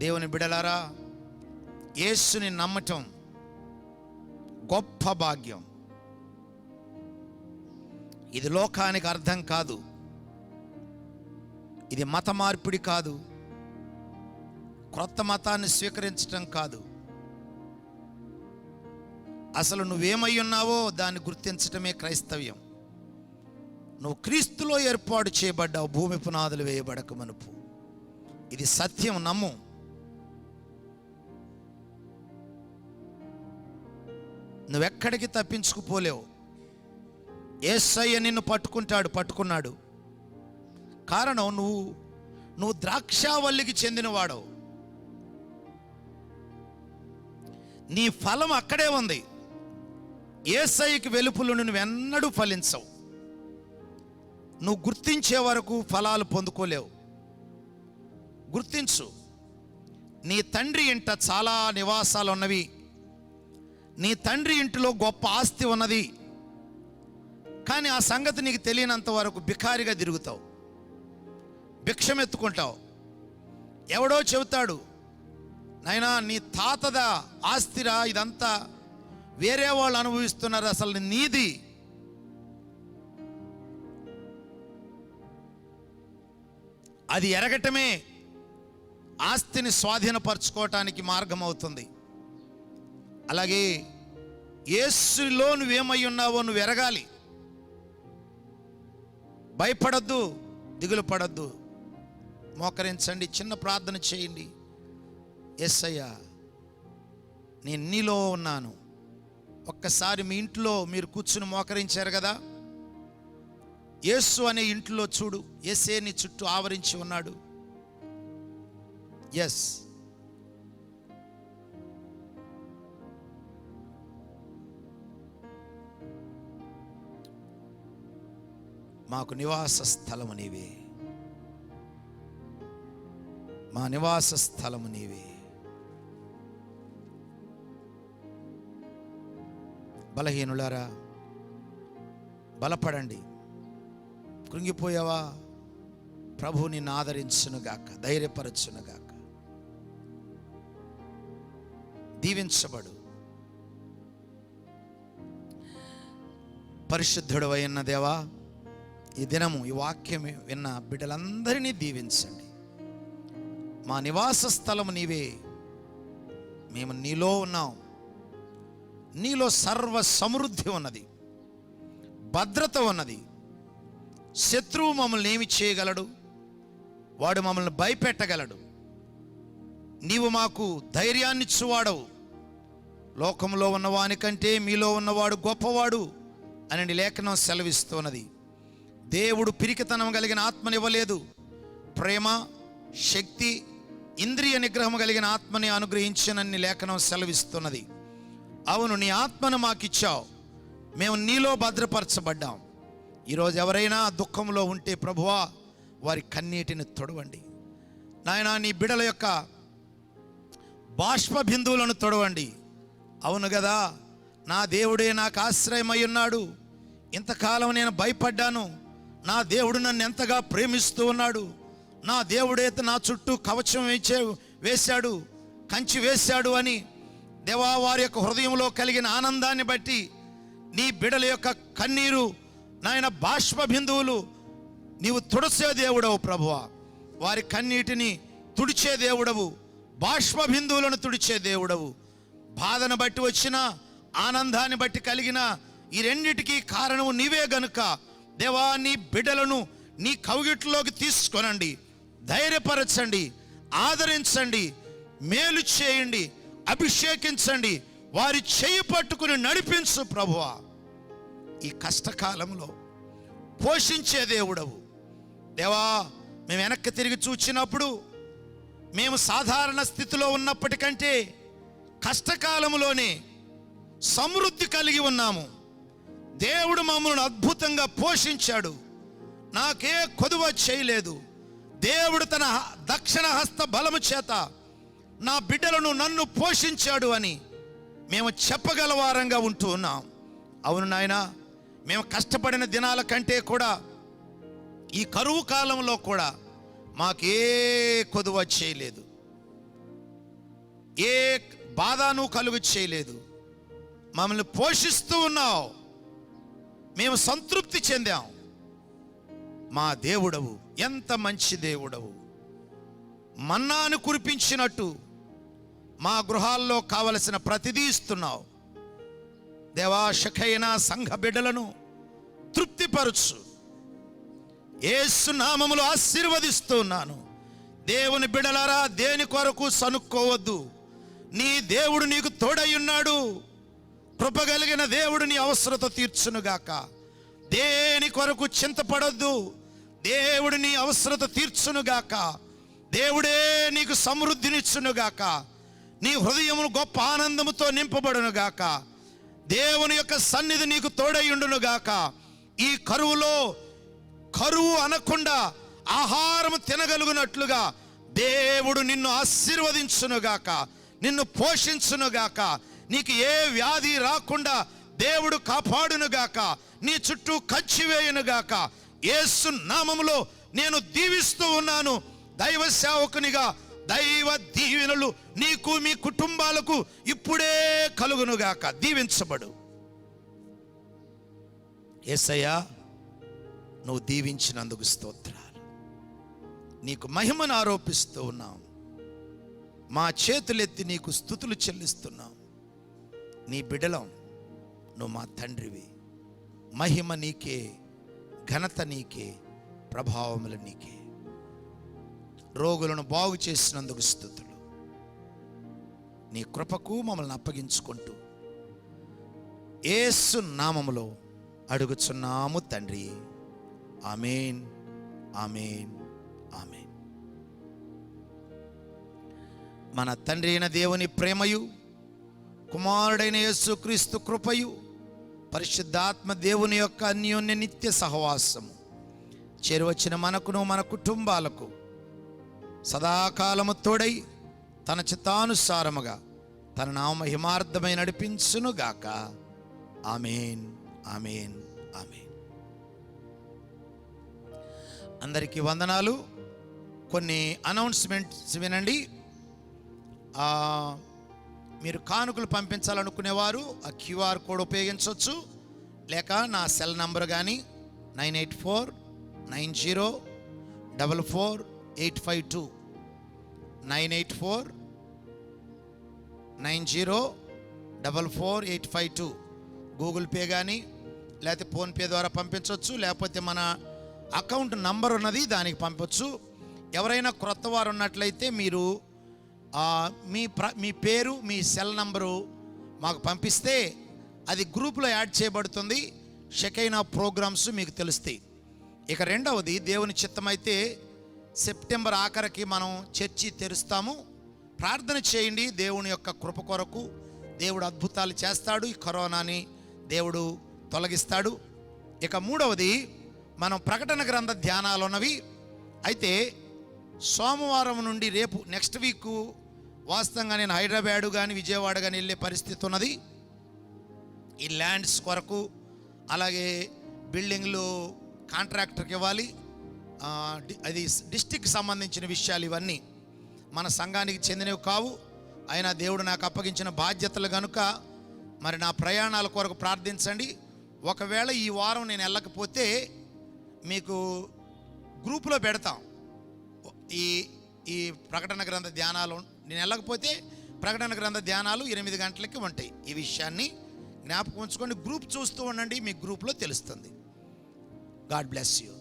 దేవుని బిడలారా, యేసుని నమ్మటం గొప్ప భాగ్యం. ఇది లోకానికి అర్థం కాదు. ఇది మత మార్పిడి కాదు. క్రొత్త మతాన్ని స్వీకరించటం కాదు. అసలు నువ్వేమై ఉన్నావో దాన్ని గుర్తించటమే క్రైస్తవ్యం. నువ్వు క్రీస్తులో ఏర్పాటు చేయబడ్డావు, భూమి పునాదులు వేయబడక మునుపు. ఇది సత్యం, నమ్ము. నువ్వెక్కడికి తప్పించుకుపోలేవు. యేసయ్య నిన్ను పట్టుకున్నాడు. కారణం నువ్వు ద్రాక్షావల్లికి చెందినవాడవు. నీ ఫలం అక్కడే ఉంది. యేసయ్యకి వెలుపులు నువ్వెన్నడూ ఫలించవు. నువ్వు గుర్తించే వరకు ఫలాలు పొందుకోలేవు. గుర్తించు. నీ తండ్రి ఇంట చాలా నివాసాలు ఉన్నవి. నీ తండ్రి ఇంటిలో గొప్ప ఆస్తి ఉన్నది. కానీ ఆ సంగతి నీకు తెలియనంత వరకు బికారిగా తిరుగుతావు, భిక్షమెత్తుకుంటావు. ఎవడో చెబుతాడు, నాయనా నీ తాతదా ఆస్తిరా, ఇదంతా వేరే వాళ్ళు అనుభవిస్తున్నారు, అసలు నీది. అది ఎరగటమే ఆస్తిని స్వాధీనపరచుకోవటానికి మార్గం అవుతుంది. అలాగే యేసులో నువ్వేమై ఉన్నావో నువ్వు ఎరగాలి. భయపడద్దు, దిగులు పడద్దు. మోకరించండి, చిన్న ప్రార్థన చేయండి. యేసయ్యా, నేను నీలో ఉన్నాను. ఒక్కసారి మీ ఇంట్లో మీరు కూర్చుని మోకరించారు కదా, యేసు అనే ఇంట్లో చూడు. యేసే నీ చుట్టూ ఆవరించి ఉన్నాడు. ఎస్, మాకు నివాస స్థలము నీవే, మా నివాస స్థలము నీవే. బలహీనులారా బలపడండి. కృంగిపోయావా? ప్రభు నిన్ను ఆదరించునుగాక, ధైర్యపరచునుగాక. దీవించబడు. పరిశుద్ధుడు అయిన దేవా, ఈ దినము ఈ వాక్యం విన్న బిడ్డలందరినీ దీవించండి. మా నివాస స్థలము నీవే. మేము నీలో ఉన్నాం. నీలో సర్వ సమృద్ధి ఉన్నది, భద్రత ఉన్నది. శత్రువు మమ్మల్ని ఏమి చేయగలడు? వాడు మమ్మల్ని భయపెట్టగలడు. నీవు మాకు ధైర్యాన్నిచ్చువాడవు. లోకంలో ఉన్నవానికంటే మీలో ఉన్నవాడు గొప్పవాడు అని లేఖనం సెలవిస్తున్నది. దేవుడు పిరికితనం కలిగిన ఆత్మనివ్వలేదు, ప్రేమ, శక్తి, ఇంద్రియ నిగ్రహం కలిగిన ఆత్మని అనుగ్రహించనని లేఖనం సెలవిస్తున్నది. అవును, నీ ఆత్మను మాకిచ్చావు. మేము నీలో భద్రపరచబడ్డాం. ఈరోజు ఎవరైనా దుఃఖంలో ఉంటే ప్రభువా వారి కన్నీటిని తొడవండి నాయనా. నీ బిడ్డల యొక్క బాష్ప బిందువులను తొడవండి. అవును కదా, నా దేవుడే నాకు ఆశ్రయమై ఉన్నాడు, ఇంతకాలం నేను భయపడ్డాను, నా దేవుడు నన్ను ఎంతగా ప్రేమిస్తూ ఉన్నాడు, నా దేవుడైతే నా చుట్టూ కవచం వేశాడు, కంచి వేశాడు అని దేవా వారి యొక్క హృదయంలో కలిగిన ఆనందాన్ని బట్టి నీ బిడ్డల యొక్క కన్నీరు నాయన బాష్ప బిందువులు నీవు తుడిచే దేవుడవు ప్రభువా. వారి కన్నీటిని తుడిచే దేవుడవు, బాష్ప బిందువులను తుడిచే దేవుడవు. బాధను బట్టి వచ్చిన ఆనందాన్ని బట్టి కలిగిన ఈ రెండిటికీ కారణము నీవే గనుక దేవా నీ బిడ్డలను నీ కౌగిట్లోకి తీసుకొనండి, ధైర్యపరచండి, ఆదరించండి, మేలు చేయండి, అభిషేకించండి, వారి చేయి పట్టుకుని నడిపించు ప్రభువా. ఈ కష్టకాలంలో పోషించే దేవుడవు దేవా. మేము వెనక్కి తిరిగి చూచినప్పుడు మేము సాధారణ స్థితిలో ఉన్నప్పటికంటే కష్టకాలంలోనే సమృద్ధి కలిగి ఉన్నాము. దేవుడు మమ్మల్ని అద్భుతంగా పోషించాడు, నాకే కొదువ చేయలేదు. దేవుడు తన దక్షిణ హస్త బలము చేత నా బిడ్డలను నన్ను పోషించాడు అని మేము చెప్పగలవారంగా ఉంటూ ఉన్నాం. అవును నాయనా, మేము కష్టపడిన దినాల కంటే కూడా ఈ కరువు కాలంలో కూడా మాకే కొదువ చేయలేదు, ఏ బాధను కలుగు చేయలేదు. మమ్మల్ని పోషిస్తూ ఉన్నావు, మేము సంతృప్తి చెందాం. మా దేవుడవు, ఎంత మంచి దేవుడవు. మన్నాను కురిపించినట్టు మా గృహాల్లో కావలసిన ప్రతిదీ ఇస్తున్నావు దేవా. షకైన సంఘ బిడ్డలను తృప్తిపరచు, యేసు నామములో ఆశీర్వదిస్తూ ఉన్నాను. దేవుని బిడ్డలారా, దేని కొరకు సనుక్కోవద్దు, నీ దేవుడు నీకు తోడై ఉన్నాడు. కృపగలిగిన దేవుడు నీ అవసరత తీర్చునుగాక. దేని కొరకు చింతపడొద్దు, దేవుడు నీ అవసరత తీర్చునుగాక. దేవుడే నీకు సమృద్ధినిచ్చునుగాక. నీ హృదయమును గొప్ప ఆనందముతో నింపబడునుగాక. దేవుని యొక్క సన్నిధి నీకు తోడయ్యుండునుగాక. ఈ కరువులో కరువు అనకుండా ఆహారం తినగలుగునట్లుగా దేవుడు నిన్ను ఆశీర్వదించునుగాక, నిన్ను పోషించునుగాక. నీకు ఏ వ్యాధి రాకుండా దేవుడు కాపాడునుగాక, నీ చుట్టూ కంచి వేయునుగాక. యేసు నామములో నేను దీవిస్తూ ఉన్నాను. దైవ సేవకునిగా దైవ దీవెనలు నీకు మీ కుటుంబాలకు ఇప్పుడే కలుగునుగాక. దీవించబడు యేసయ్యా, నువ్వు దీవించినందుకు స్తోత్రాలు. నీకు మహిమను ఆరోపిస్తూ ఉన్నాం. మా చేతులెత్తి నీకు స్తుతులు చెల్లిస్తున్నాం. నీ బిడ్డలం, నువ్వు మా తండ్రివి. మహిమ నీకే, ఘనత నీకే, ప్రభావములు నీకే. రోగులను బాగు చేసినందుకు స్తుతులు. నీ కృపకు మమ్మల్ని అప్పగించుకుంటూ యేసు నామములో అడుగుచున్నాము తండ్రి. ఆమేన్, ఆమేన్, ఆమేన్. మన తండ్రి అయిన దేవుని ప్రేమయు, కుమారుడైన యేసుక్రీస్తు కృపయు, పరిశుద్ధాత్మ దేవుని యొక్క అన్యోన్య నిత్య సహవాసము చేరువచ్చిన మనకును మన కుటుంబాలకు సదాకాలము తోడై తన చిత్తానుసారముగా తన నామ మహిమార్థమై నడిపించునుగాక. ఆమేన్, ఆమేన్, ఆమేన్. అందరికీ వందనాలు. కొన్ని అనౌన్స్మెంట్స్ వినండి. మీరు కానుకలు పంపించాలనుకునేవారు ఆ క్యూఆర్ కోడ్ ఉపయోగించవచ్చు, లేక నా సెల్ నంబర్ కానీ 98490444852 98490444852 గూగుల్ పే కానీ లేకపోతే ఫోన్పే ద్వారా పంపించవచ్చు, లేకపోతే మన అకౌంట్ నంబర్ ఉన్నది దానికి పంపవచ్చు. ఎవరైనా క్రొత్త వారు ఉన్నట్లయితే మీరు మీ పేరు, మీ సెల్ నంబరు మాకు పంపిస్తే అది గ్రూప్లో యాడ్ చేయబడుతుంది. షకైనా ప్రోగ్రామ్స్ మీకు తెలుస్తాయి. ఇక రెండవది, దేవుని చిత్తమైతే సెప్టెంబర్ ఆఖరికి మనం చర్చి తెరుస్తాము. ప్రార్థన చేయండి. దేవుని యొక్క కృప కొరకు దేవుడు అద్భుతాలు చేస్తాడు. ఈ కరోనాని దేవుడు తొలగిస్తాడు. ఇక మూడవది, మనం ప్రకటన గ్రంథ ధ్యానాలు ఉన్నవి అయితే సోమవారం నుండి రేపు నెక్స్ట్ వీక్ వాస్తవంగా నేను హైదరాబాదు కానీ విజయవాడ కానీ వెళ్ళే పరిస్థితి ఉన్నది. ఈ ల్యాండ్స్ కొరకు, అలాగే బిల్డింగ్లు కాంట్రాక్టర్కి ఇవ్వాలి, అది డిస్టిక్కి సంబంధించిన విషయాలు. ఇవన్నీ మన సంఘానికి చెందినవి కావు. అయినా దేవుడు నాకు అప్పగించిన బాధ్యతలు కనుక మరి నా ప్రయాణాల కొరకు ప్రార్థించండి. ఒకవేళ ఈ వారం నేను వెళ్ళకపోతే మీకు గ్రూపులో పెడతాం ఈ ప్రకటన గ్రంథ ధ్యానాలు. నేను వెళ్ళకపోతే ప్రకటన గ్రంథ ధ్యానాలు 8 గంటలకి ఉంటాయి. ఈ విషయాన్ని జ్ఞాపకం ఉంచుకోండి. గ్రూప్ చూస్తూ ఉండండి, మీ గ్రూప్లో తెలుస్తుంది. God bless you.